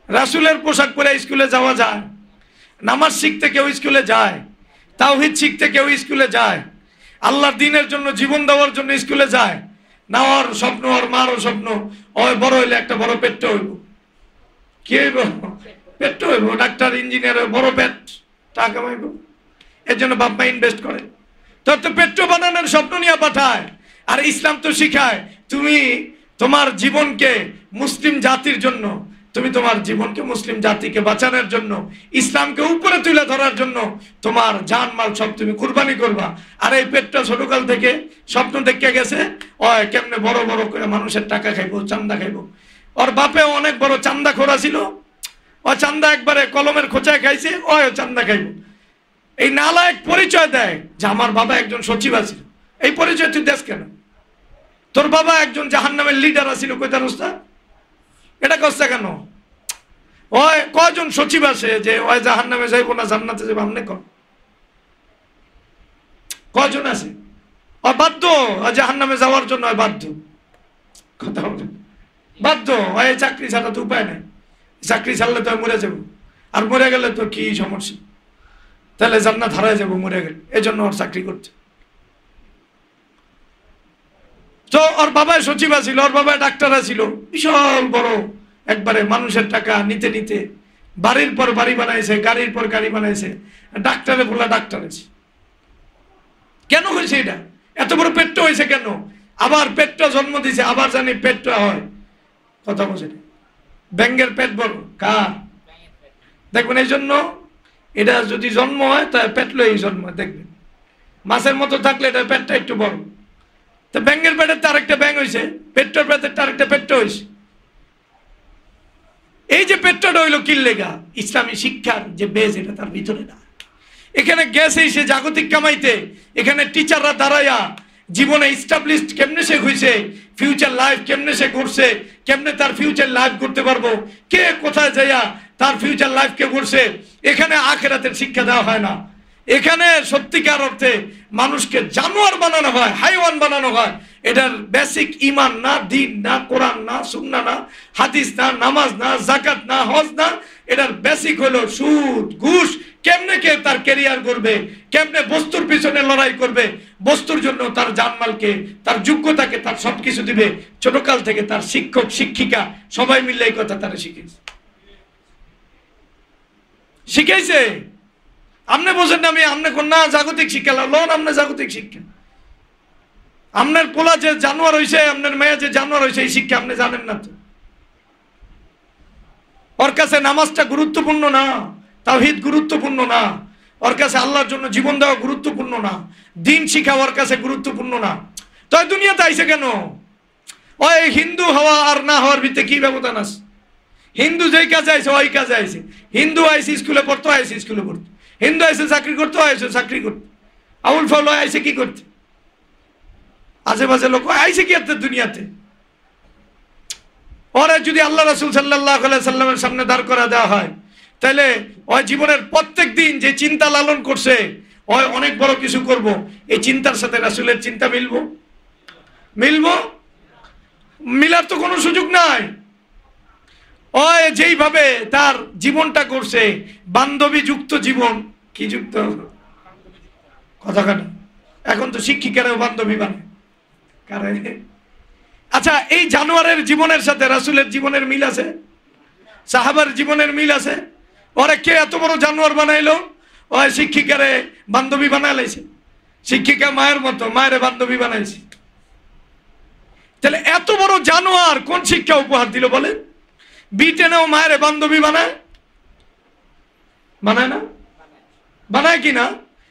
রাসূলের পোশাক পরে স্কুলে যাওয়া যায়। নামাজ শিখতে কেউ স্কুলে যায়, তাওহীদ শিখতে কেউ স্কুলে যায়, আল্লাহর দ্বীনের জন্য জীবন দেওয়ার জন্য স্কুলে যায়। না ওর স্বপ্ন, ওর মারও স্বপ্ন, ওই বড় হইলে একটা বড় পেট্টো হইব। কি হইব? পেট্টো হইব, ডাক্তার, ইঞ্জিনিয়ার, বড় পেট, টাকা কামাইব। এর জন্য বাপ মা ইনভেস্ট করে, তোর তো পেট্টো বানানোর স্বপ্ন নিয়ে পাঠায়। আর ইসলাম তো শিখায় তুমি তোমার জীবনকে মুসলিম জাতির জন্য, তুমি তোমার জীবনকে মুসলিম জাতিকে বাঁচানোর জন্য, ইসলামকে উপরে তুলে ধরার জন্য তোমার জান মাল সব তুমি কুরবানি করবা। আর এই পেটটা ছোটকাল থেকে স্বপ্ন দেখে গেছে, ওই কেমনে বড় বড় করে মানুষের টাকা খাইবো, চান্দা খাইবো। ওর বাপে অনেক বড় চান্দা খোরা ছিল, ও চান্দা একবারে কলমের খোঁচায় খাইছে, ও চান্দা খাইবো। এই নালায়েক পরিচয় দেয় যে আমার বাবা একজন সচিব আছিল। এই পরিচয় তুই দেশ কেন? তোর বাবা একজন জাহান্নামের লিডার আছিল, কই তার উস্তাদ? এটা কষ্ট কেন? ওই কয়জন সচিব আছে যে ওই জাহান্নামে যাইবো না জান্নাতে যাবো? আমনে কর, কয়জন আছে? ও বাধ্য জাহান্নামে যাওয়ার জন্য, বাধ্য। কথা বলে বাধ্য। ওই চাকরি ছাড়া তো উপায় নাই। চাকরি ছাড়লে তো মরে যাবো, আর মরে গেলে তো কি সমস্যা? তাহলে জান্নাত হারায় যাবো মরে গেলে, এই জন্য ওর চাকরি করছে। তো ওর বাবা সচিব ছিল, ওর বাবা ডাক্তার ছিল, বিশাল বড় একবারে মানুষের টাকা নিতে নিতে বাড়ির পর বাড়ি বানাইছে, গাড়ির পর গাড়ি বানাইছে, ডাক্তারে বলা ডাক্তার আছে। কেন হয়েছে এটা? এত বড় পেটটা হয়েছে কেন? আবার পেটটা জন্ম দিছে, আবার জানি পেটটা হয়। কথা বলছে ব্যাঙ্গের পেট বড় কার? দেখবেন এই জন্য এটা যদি জন্ম হয় তাহলে পেট লই জন্ম হয়। দেখবেন মাছের মতো থাকলে এটা পেটটা একটু বড়, তো ব্যাঙের পেটের তার একটা ব্যাঙ হয়েছে, পেট্রোর পেটের তার একটা পেট্রো হয়েছে। এই যে পেট্রোটা হইলো কি লেগা? ইসলামী শিক্ষার যে বেজ এটা তার ভিতরে না। এখানে গেছে সে জাগতিক কামাইতে, এখানে টিচাররা দাঁড়াইয়া জীবনে ইস্টাবলিশড কেমনে সে হয়েছে, ফিউচার লাইফ কেমনে সে করছে, কেমনে তার ফিউচার লাইফ করতে পারবো, কে কোথায় যাইয়া তার ফিউচার লাইফ কে করছে, এখানে আখিরাতের শিক্ষা দেওয়া হয় না। এখানে সত্যিকার অর্থে মানুষকে জানোয়ার বানানো হয়, হাইওয়ান বানানো হয়। এটার বেসিক ইমান না, দিন না, কোরআন না, সুন্নাহ না, হাদিস না, নামাজ না, যাকাত না, হজ না। এটার বেসিক হলো সুদ, ঘুষ। কেমনে কে তার ক্যারিয়ার করবে, কেমনে বস্তুর পিছনে লড়াই করবে, বস্তুর জন্য তার জানমালকে, তার যোগ্যতাকে, তার সবকিছু দিবে। ছোটকাল থেকে তার শিক্ষক শিক্ষিকা সবাই মিলে এই কথা তারা শিখাইছে। আপনি বোঝেন না, আমি আপনি কোন না জাগতিক শিক্ষা লোন, আপনার জাগতিক শিক্ষা। আপনার পোলা যে জানোয়ার হয়েছে, আপনার মেয়ে যে জানোয়ার হয়েছে, এই শিক্ষা আপনি জানেন না। তো ওর কাছে নামাজটা গুরুত্বপূর্ণ না, তাওহীদ গুরুত্বপূর্ণ না, ওর কাছে আল্লাহর জন্য জীবন দেওয়া গুরুত্বপূর্ণ না, দিন শিখা ওর কাছে গুরুত্বপূর্ণ না। তো দুনিয়াতে আইছে কেন? ওই হিন্দু হওয়া আর না হওয়ার ভিতরে কি ব্যবধান আছে? হিন্দু যেই কাজে আইছে ওই কাজে আইছে। হিন্দু আইসি স্কুলে পড়তো, আইসি স্কুলে পড়তো। হিন্দু আইসে চাকরি করতো, আইসে চাকরি করতো। আউল ফাউল আইসে কি করতে? আশেপাশে লোক আইসে কি এত দুনিয়াতে? ওরা যদি আল্লাহ রাসূল সাল্লাল্লাহু আলাইহি সাল্লামের সামনে দাঁড় করা দেওয়া হয়, তাহলে ওই জীবনের প্রত্যেক দিন যে চিন্তা লালন করছে, ওই অনেক বড় কিছু করব, এই চিন্তার সাথে রাসূলের চিন্তা মিলবো? মিলার তো কোনো সুযোগ নাই। ওই যেইভাবে তার জীবনটা করছে, বান্ধবী যুক্ত জীবন। কি যুক্ত কথা কেন? এখন তো শিক্ষিকারাও বান্ধবী বানায়। আচ্ছা, এই জানোয়ারের জীবনের সাথে রাসূলের জীবনের মিল আছে? সাহাবার জীবনের মিল আছে? ওরা কে এত বড় জানোয়ার বানাইলো? ওই শিক্ষিকারে বান্ধবী বানাইছে। শিক্ষিকা মায়ের মতো, মায়ের বান্ধবী বানাইছে। তাহলে এত বড় জানোয়ার কোন শিক্ষা উপহার দিল বলেন? ব্রিটেনেও মায়ের বান্ধবী বানায় না? বানায় কি না?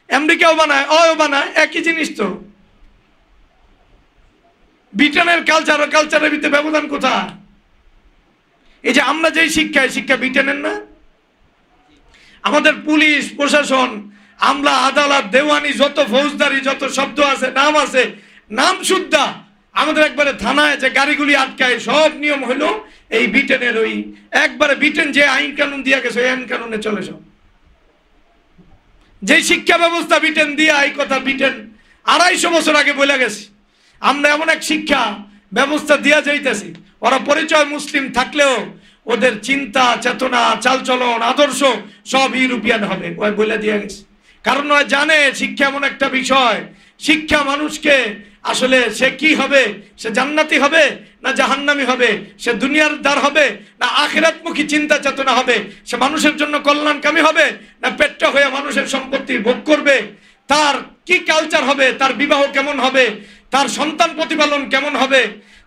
আমেরিকাও বানায়, ওও বানায়, একই জিনিস তো। ব্রিটেনের কালচার ও কালচারের ভিতরে ব্যবধান কোথায়? এই যে আমরা যেই শিক্ষা, এই শিক্ষা ব্রিটেনের না। আমাদের পুলিশ প্রশাসন, আমলা, আদালত, দেওয়ানি, যত ফৌজদারি, যত শব্দ আছে, নাম আছে, নাম শুদ্ধা আমাদের একবারে থানায় যে গাড়িগুলি আটকায়, সব নিয়ম হলো এই ব্রিটেনের। ওই একবারে ব্রিটেন যে আইন কানুন দিয়া গেছে, ওই আইন কানুনে চলে সব। যে শিক্ষা ব্যবস্থা ব্রিটেন দিয়া, এই কথা ব্রিটেন 250 বছর আগে বলে গেছে। আমরা এমন এক শিক্ষা ব্যবস্থা দিয়া যাইতেছি, ওরা পরিচয় মুসলিম থাকলেও ওদের চিন্তা চেতনা, চালচলন, আদর্শ সব ইউরোপিয়ান হবে, ওই বলে দিয়া গেছে। কারণ ওই জানে শিক্ষা এমন একটা বিষয়, শিক্ষা মানুষকে আসলে সে কি হবে, সে জান্নাতি হবে না জাহান্নামী হবে, সে দুনিয়ার দ্বার হবে না আখিরাতমুখী চিন্তা চেতনা হবে, সে মানুষের জন্য কল্যাণকামী হবে না পেট্টা হয়ে মানুষের সম্পত্তি ভোগ করবে, তার কি কালচার হবে, তার বিবাহ কেমন হবে, তার সন্তান প্রতিপালন কেমন হবে,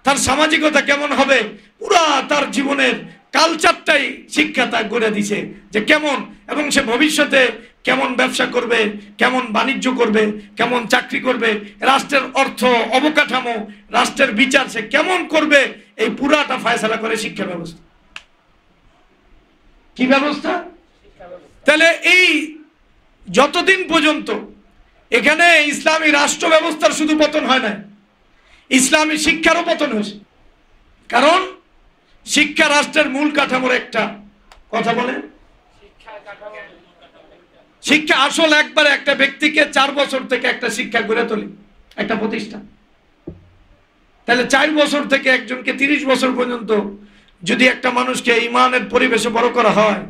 তার সামাজিকতা কেমন হবে, পুরা তার জীবনের কালচারটাই শিক্ষা তা গড়ে দিছে যে কেমন, এবং সে ভবিষ্যতে কেমন ব্যবসা করবে, কেমন বাণিজ্য করবে, কেমন চাকরি করবে, রাষ্ট্রের অর্থ অবকাঠামো, রাষ্ট্রের বিচার সে কেমন করবে, এই পুরাটা ফয়সালা করে শিক্ষা ব্যবস্থা। কি ব্যবস্থা? তাহলে এই যতদিন পর্যন্ত এখানে ইসলামী রাষ্ট্র ব্যবস্থার শুধু পতন হয় না, ইসলামী শিক্ষারও পতন হয়েছে। কারণ শিক্ষা রাষ্ট্রের মূল কাঠামোর একটা কথা বলে। শিক্ষা আসল একবারে একটা ব্যক্তিকে 4 বছর থেকে একটা শিক্ষা গড়ে তোলে একটা প্রতিষ্ঠান। তাহলে 4 বছর থেকে একজনকে 30 বছর পর্যন্ত যদি একটা মানুষকে ইমানের পরিবেশে বড় করা হয়,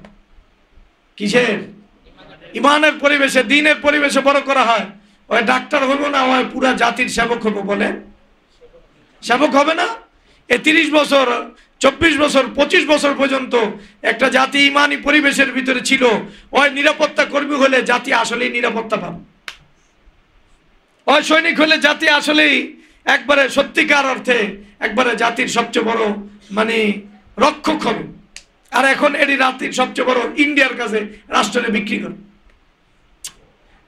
কিসের? ইমানের পরিবেশে, দ্বীনের পরিবেশে বড় করা হয়, ওই ডাক্তার হবো না, ওই পুরা জাতির সেবক হবো বলে? সেবক হবে না? এই 30 বছর, 24 বছর, 25 বছর পর্যন্ত একটা জাতি ইমানি পরিবেশের ভিতরে ছিল, ওই নিরাপত্তা কর্মী হলে জাতি আসলেই নিরাপত্তা পাবে, ওই সৈনিক হলে জাতি আসলেই একবারে সত্যিকার অর্থে একবারে জাতির সবচেয়ে বড় মানে রক্ষক হবে। আর এখন এটি জাতির সবচেয়ে বড় ইন্ডিয়ার কাছে রাষ্ট্রে বিক্রি করে।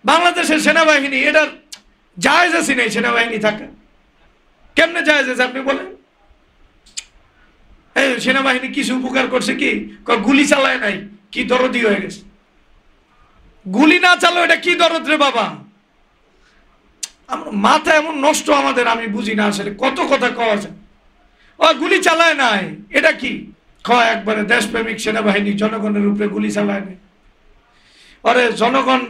বাংলাদেশের সেনাবাহিনী এটার জায়েজ আছে নেই সেনাবাহিনী থাকা? কেমনে জায়েজ আছে আপনি বলেন? এই সেনাবাহিনী কিছু উপকার করছে কি? গুলি চালায় নাই, কি দরদি হয়ে গেছে। গুলি না চালো এটা কি দরদ রে বাবা? মাথা এমন নষ্ট আমাদের, আমি বুঝি না আসলে কত কথা কওয়া যায়। ও গুলি চালায় নাই এটা কি? একবারে দেশপ্রেমিক সেনাবাহিনী জনগণের উপরে গুলি চালায় নাই। আরে জনগণ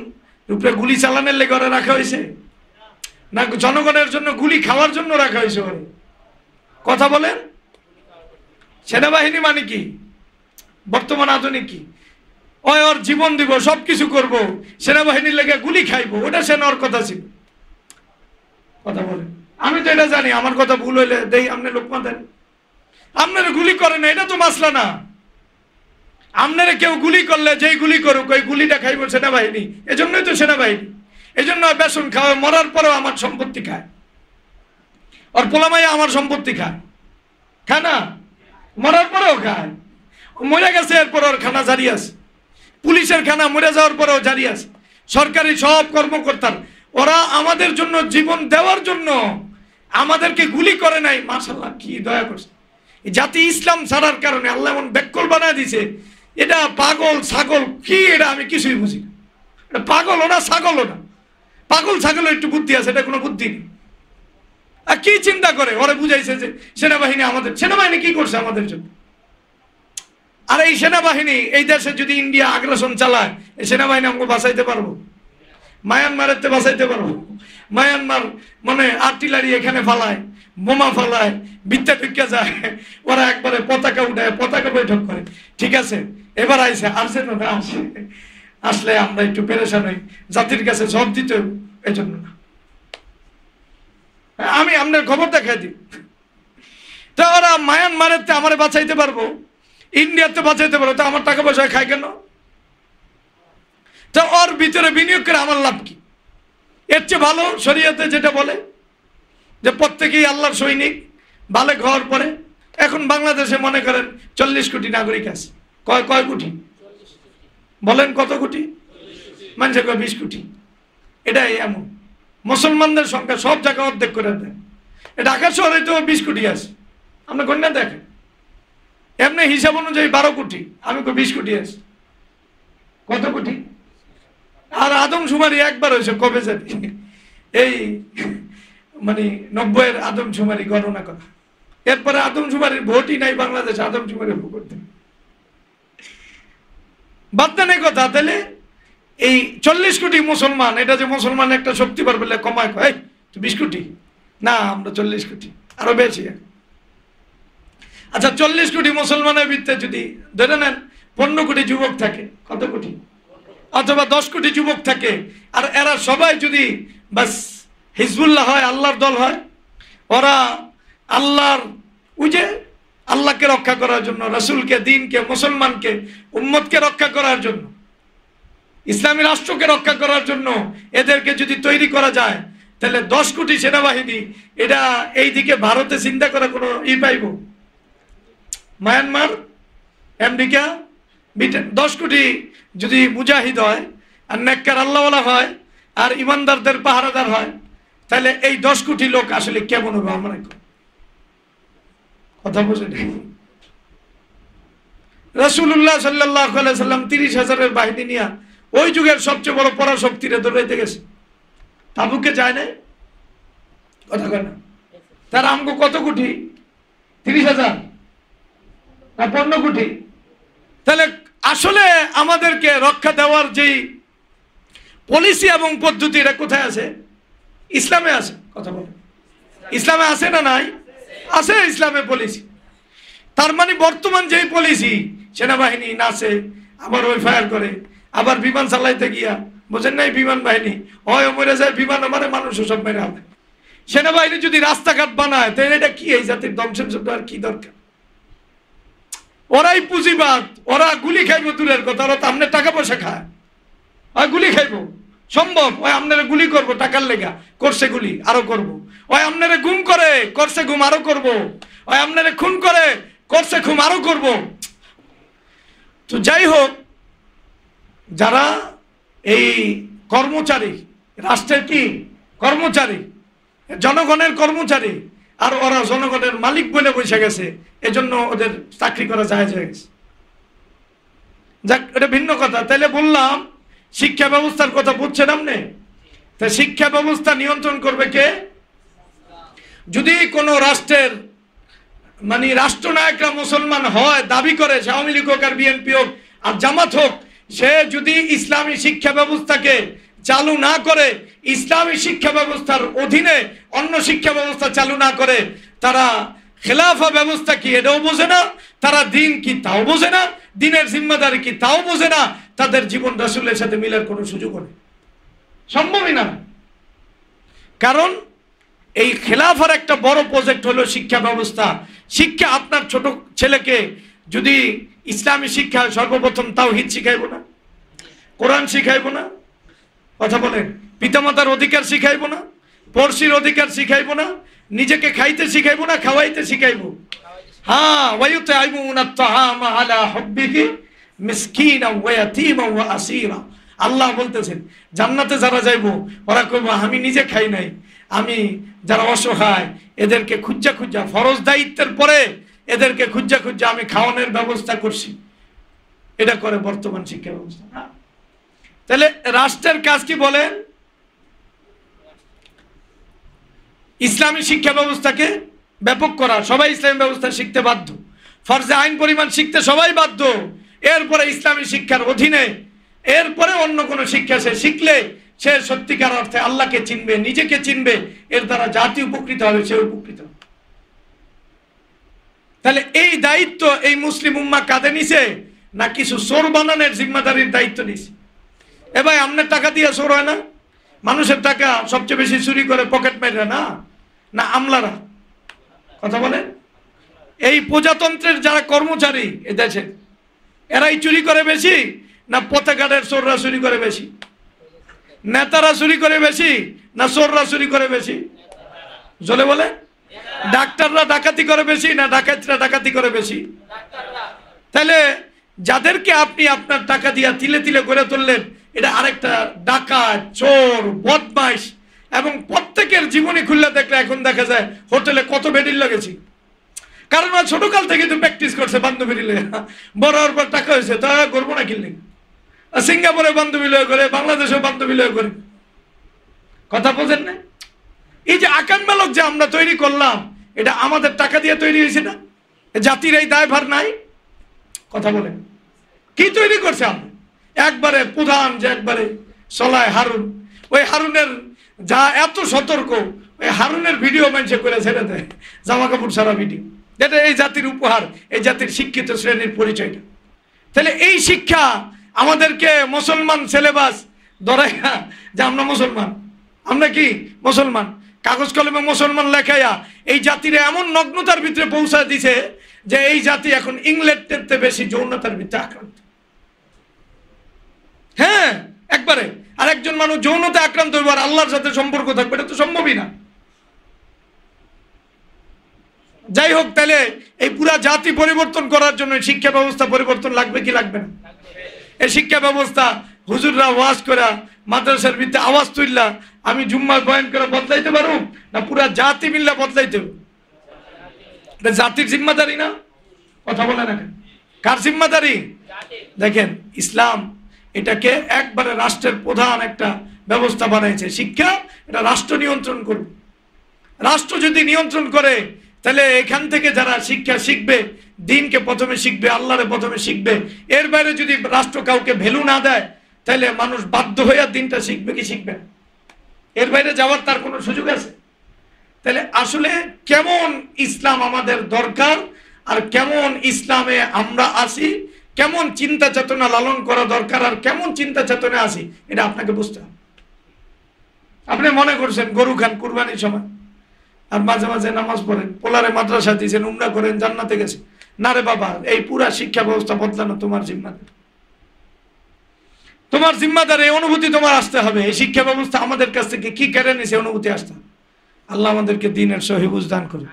উপরে গুলি চালানোর লেগে ওরা রাখা হয়েছে না জনগণের জন্য গুলি খাওয়ার জন্য রাখা হয়েছে? ওরে কথা বলেন। সেনাবাহিনী মানে কি? বর্তমান আধুনিক কি? ওর জীবন দিব, সবকিছু করব, সেনাবাহিনীর লেগে গুলি খাইবো, ওটা সেনার কথা ছিল। কথা বলেন। আমি তো এটা জানি, আমার কথা ভুল হইলে দেই আপনি লোকমা দেন। আপনারা গুলি করেন না, এটা তো মাসলা না। আপনারা কেউ গুলি করলে যেই গুলি করুক ওই গুলিটা খাইব সেনাবাহিনী, এজন্যই তো সেনাবাহিনী। এজন্য বেসন খাওয়া, মরার পরেও আমার সম্পত্তি খায়, আর পোলামাই আমার সম্পত্তি খায়, খায় না? মরার পরেও খায়। মরে গেছে এরপর ওর খানা জারি আছে, পুলিশের খানা মরে যাওয়ার পরেও জারি আছে, সরকারি সব কর্মকর্তার। ওরা আমাদের জন্য জীবন দেওয়ার জন্য আমাদেরকে গুলি করে নাই। মাশাআল্লাহ, কি দয়া করছে জাতি। ইসলাম ছাড়ার কারণে আল্লাহ এমন ব্যাকল বানায় দিছে। এটা পাগল ছাগল কি, এটা আমি কিছুই বুঝি না। এটা পাগলও না ছাগলও না। পাগল ছাগলের একটু বুদ্ধি আছে, এটা কোনো বুদ্ধি নেই। আর কি চিন্তা করে? ওরা বুঝাইছে যে সেনাবাহিনী আমাদের। সেনাবাহিনী কি করছে আমাদের জন্য? আর এই সেনাবাহিনী এই দেশে যদি ইন্ডিয়া আগ্রাসন চালায়, এই সেনাবাহিনী আমাকে বাঁচাইতে পারবো? মায়ানমারের তে বাঁচাইতে পারবো? মায়ানমার মানে আর্টিলারি এখানে ফালায়, বোমা ফালায়, বিদ্যা ঢুকে যায়, ওরা একবারে পতাকা উঠায়, পতাকা বৈঠক করে। ঠিক আছে, এবার আইসে, আসছে না আসে, আসলে আমরা একটু পেরেশান হই, জাতির কাছে জবাব দিতে, এই জন্য না। আমি আপনার খবর দেখাই দিই। তো ওরা মায়ানমারের তে আমার বাঁচাইতে পারবো, ইন্ডিয়াতে বাঁচাইতে পারবো, তো আমার টাকা পয়সা খায় কেন? তো ওর ভিতরে বিনিয়োগ করে আমার লাভ কি? এর চেয়ে ভালো শরীয়তে যেটা বলে যে প্রত্যেকেই আল্লাহর সৈনিক, বালে ঘর পরে। এখন বাংলাদেশে মনে করেন 40 কোটি নাগরিক আছে। কয় কোটি বলেন? কত কোটি? মানুষে কয় 20 কোটি। এটাই এমন। মুসলমানদের সংখ্যা সব জায়গায় অর্ধেক করে দেয়। ঢাকা শহরে তো 20 কোটি আছে, আপনার কন্যা দেখেন। এমনি হিসাব অনুযায়ী 12 কোটি, আমি 20 কোটি আছে। কত কোটি? আর আদমশুমারি একবার হয়েছে কবে জানি, এই মানে 90-এর আদমশুমারি গণনা করা। এরপরে আদমশুমারির ভোটই নাই বাংলাদেশ, আদমশুমারি করতে বাদ দেন এই কথা। তাহলে এই 40 কোটি মুসলমান, এটা যে মুসলমান একটা শক্তি পারবে কমায়, 20 কোটি না, আমরা 40 কোটি, আরো বেশি। আচ্ছা, 40 কোটি মুসলমানের ভিতরে যদি ধরে নেন 15 কোটি যুবক থাকে, কত কোটি? অথবা 10 কোটি যুবক থাকে, আর এরা সবাই যদি বাস হিজবুল্লাহ হয়, আল্লাহর দল হয়, ওরা আল্লাহর ওই যে আল্লাহকে রক্ষা করার জন্য, রাসূলকে, দ্বীনকে, মুসলমানকে, উম্মতকে রক্ষা করার জন্য, ইসলামী রাষ্ট্রকে রক্ষা করার জন্য এদেরকে যদি তৈরি করা যায়, তাহলে 10 কোটি সেনাবাহিনী, এটা এই দিকে ভারতে চিন্তা করা কোনো পাইব? মায়ানমার, আমেরিকা, ব্রিটেন 10 কোটি যদি মুজাহিদ হয়, আর নেককার আল্লাহওয়ালা হয়, আর ইমানদারদের পাহারাদার হয়, তাহলে এই 10 কোটি লোক আসলে কেমন হবে? আমরা কথা বুঝে নেই। রাসূলুল্লাহ সাল্লাল্লাহু আলাইহি সাল্লাম 30,000-এর বাহিনী নিয়ে ওই যুগের সবচেয়ে বড় পরাশক্তিরে দৌড়াইতে গেছে, তাবুকে যায় নাই? কথা কয় না? তার আমগো কত কোটি? 30,000 না 15 কোটি? তাহলে আসলে আমাদেরকে রক্ষা দেওয়ার যেই পলিসি এবং পদ্ধতি, এটা কোথায় আছে? ইসলামে আছে। কথা বলে, ইসলামে আছে না নাই? আছে ইসলামে পলিসি। তার মানে বর্তমান যেই পলিসি, সেনাবাহিনী নাচে, আবার ওই ফায়ার করে, আবার বিমান চালাইতে গিয়া, বোঝেন নাই? বিমান বাহিনী হয় মরে যায়, বিমান মানে মানুষও সব মেরে হবে। সেনাবাহিনী যদি রাস্তাঘাট বানায়, তাহলে এটা কি? এই জাতির ধ্বংসের জন্য আর কি দরকার? ওরাই পুঁজিবাদ, ওরা গুলি খাইবো দূরের কথা, ওরা তো আপনার টাকা পয়সা খায়। ওই গুলি খাইবো সম্ভব? ওই আপনারা গুলি করবো টাকার লেগা, করছে গুলি, আরো করবো। ওই আপনারা গুম করে, করছে গুম, আরো করবো। ওই আপনারা খুন করে, করছে খুন, আরো করবো। তো যাই হোক, যারা এই কর্মচারী, রাষ্ট্রের কি কর্মচারী, জনগণের কর্মচারী, আর ওরা জনগণের মালিক বলে বসে গেছে, এজন্য ওদের চাকরি করা জায়েজ হয়ে গেছে। যাক, এটা ভিন্ন কথা। তাইলে বললাম শিক্ষা ব্যবস্থার কথা বুঝছেন আপনি? তা শিক্ষা ব্যবস্থা নিয়ন্ত্রণ করবে কে? যদি কোনো রাষ্ট্রের মানে রাষ্ট্রনায়করা মুসলমান হয়, দাবি করে, আওয়ামী লীগ হোক আর বিএনপি হোক আর জামাত হোক, সে যদি ইসলামী শিক্ষা ব্যবস্থাকে চালু না করে, ইসলামী শিক্ষা ব্যবস্থার অধীনে অন্য শিক্ষা ব্যবস্থা চালু না করে, তারা খেলাফা ব্যবস্থা কি এটাও বোঝে না, তারা দিন কি তাও বোঝে না, দিনের জিম্মাদারি কি তাও বোঝে না, তাদের জীবন রাসূলের সাথে মিলার কোনো সুযোগ নেই, সম্ভবই না। কারণ এই খেলাফার একটা বড় প্রজেক্ট হলো শিক্ষা ব্যবস্থা। শিক্ষা, আপনার ছোট ছেলেকে যদি ইসলামী শিক্ষা, সর্বপ্রথম তাওহীদ শিখাইবো না, কোরআন শিখাইবো না, কথা বলেন, পিতামাতার অধিকার শিখাইবো না, পড়শির অধিকার শিখাইবো না, নিজেকে খাইতে শিখাইবো না, খাওয়াইতে শিখাইবো। হ্যাঁ, ওয়ায়ুতআইমুনা আত-তাআমা আলা হুব্বিহি মিসকিনান ওয়া ইয়াতীমান ওয়া আসীরা। আল্লাহ বলতেছেন জান্নাতে যারা যাইবো ওরা কইবো আমি নিজে খাই নাই, আমি যারা অসহায় এদেরকে খুঁজা খুঁজা, ফরজ দায়িত্বের পরে এদেরকে খুঁজা খুঁজা আমি খাওয়ানোর ব্যবস্থা করছি। এটা করে বর্তমান শিক্ষা ব্যবস্থা। তাহলে রাষ্ট্রের কাজ কি বলেন? ইসলামী শিক্ষা ব্যবস্থাকে ব্যাপক করা। সবাই ইসলামী ব্যবস্থা শিখতে বাধ্য, ফরজে আইন পরিমাণ শিখতে সবাই বাধ্য। এরপরে ইসলামী শিক্ষার অধীনে এরপরে অন্য কোনো শিক্ষা সে শিখলে সে সত্যিকার অর্থে আল্লাহকে চিনবে, নিজেকে চিনবে, এর দ্বারা জাতি উপকৃত হবে, সে উপকৃত হবে। তাহলে এই দায়িত্ব এই মুসলিম উম্মাহ কাঁধে নিছে না কিছু চোর বানানোর জিম্মাদারির দায়িত্ব নিছে? এ ভাই, আপনার টাকা দিয়ে চোর হয় না? মানুষের টাকা সবচেয়ে বেশি চুরি করে পকেট মেরে না না আমলারা? কথা বলেন। এই প্রজাতন্ত্রের যারা কর্মচারী এ দেশে, এরাই চুরি করে বেশি না পথেঘাটের চোররা চুরি করে বেশি? নেতারা চুরি করে বেশি না চোররা চুরি করে বেশি? জলে বলে। ডাক্তাররা ডাকাতি করে বেশি না ডাকাতরা ডাকাতি করে বেশি? তাহলে যাদেরকে আপনি আপনার টাকা দিয়া তিলে তিলে গড়ে তুললেন, এটা আরেকটা ডাকাত, চোর, বদমাইশ। এবং প্রত্যেকের জীবনী খুললে দেখলে এখন দেখা যায় হোটেলে কত বেডিল লাগেছি, কারণ ছোটকাল থেকে তো প্র্যাকটিস করছে বান্ধবী লে, বড় হওয়ার পর টাকা হয়েছে তা করবো না কিনলে। সিঙ্গাপুরে বান্ধবী লয় করে, বাংলাদেশেও বান্ধবী লয় করে। কথা বোঝেন না? এই যে আকাঙ্ক্ষালক যে আমরা তৈরি করলাম, এটা আমাদের টাকা দিয়ে তৈরি হয়েছে না? জাতির এই দায়ভার নাই? কথা বলেন। কি তৈরি করছে আমরা? একবারে প্রধান যে একবারে চলায় হারুন, ওই হারুনের যা এত সতর্ক, ওই হারুনের ভিডিও মানুষে করে ছেড়ে দেয়, জামা কাপড় ছাড়া ভিডিও। এটা এই জাতির উপহার, এই জাতির শিক্ষিত শ্রেণীর পরিচয়টা। তাহলে এই শিক্ষা আমাদেরকে মুসলমান সিলেবাস ধরাইয়া যে আমরা মুসলমান, আমরা কি মুসলমান, কাগজ কলমে মুসলমান লেখাইয়া এই জাতির এমন নগ্নতার ভিতরে পৌঁছায় দিছে যে এই জাতি এখন ইংল্যান্ডের বেশি যৌনতার ভিতরে আক্রান্ত। হ্যাঁ, একবারে। আর একজন মানুষ যৌনতা আক্রান্ত হইব আর আল্লাহর সাথে সম্পর্ক থাকবে, এটা তো সম্ভবই না। যাই হোক, তাহলে এই পুরা জাতি পরিবর্তন করার জন্য শিক্ষা ব্যবস্থা পরিবর্তন লাগবে কি লাগবে না? এই শিক্ষা ব্যবস্থা হুজুররা ওয়াজ করা, মাদ্রাসার ভিতরে আওয়াজ তুললা, আমি জুম্মার বয়ান করে বদলাইতে পারবো না? পুরা জাতি মিল্লা বদলাইতে হবে। এটা জাতির জিম্মাদারি না? কথা বলে না, কার জিম্মাদারি? দেখেন, ইসলাম এটাকে একবারে রাষ্ট্রের প্রধান একটা ব্যবস্থা বানাইছে। শিক্ষা এটা রাষ্ট্র নিয়ন্ত্রণ করবে। রাষ্ট্র যদি নিয়ন্ত্রণ করে, তাহলে এখান থেকে যারা শিক্ষা শিখবে, দিনকে প্রথমে শিখবে, আল্লাহরে প্রথমে শিখবে। এর বাইরে যদি রাষ্ট্র কাউকে ভ্যালু না দেয়, তাহলে মানুষ বাধ্য হয়ে দিনটা শিখবে কি শিখবে না? এর বাইরে যাওয়ার তার কোনো সুযোগ আছে? তাহলে আসলে কেমন ইসলাম আমাদের দরকার, আর কেমন ইসলামে আমরা আসি, কেমন চিন্তা চেতনা লালন করা দরকার, আর কেমন চিন্তা চেতনা আসি, এটা আপনাকে বুঝতে হবে। আপনি মনে করছেন গরু খান কুরবানির সময়, আর মাঝে মাঝে নামাজ পড়েন, পোলারে মাদ্রাসা দিয়েছেন, উমরা করেন, জান্নাতে গেছে। না রে বাবা, এই পুরা শিক্ষা ব্যবস্থা বদলানো তোমার জিম্মাদার। তোমার জিম্মাদার, এই অনুভূতি তোমার আসতে হবে। এই শিক্ষা ব্যবস্থা আমাদের কাছ থেকে কি কেড়ে নিছে, অনুভূতি আসতে হবে। আল্লাহ আমাদেরকে দ্বীনের সহি বুঝ দান করুন।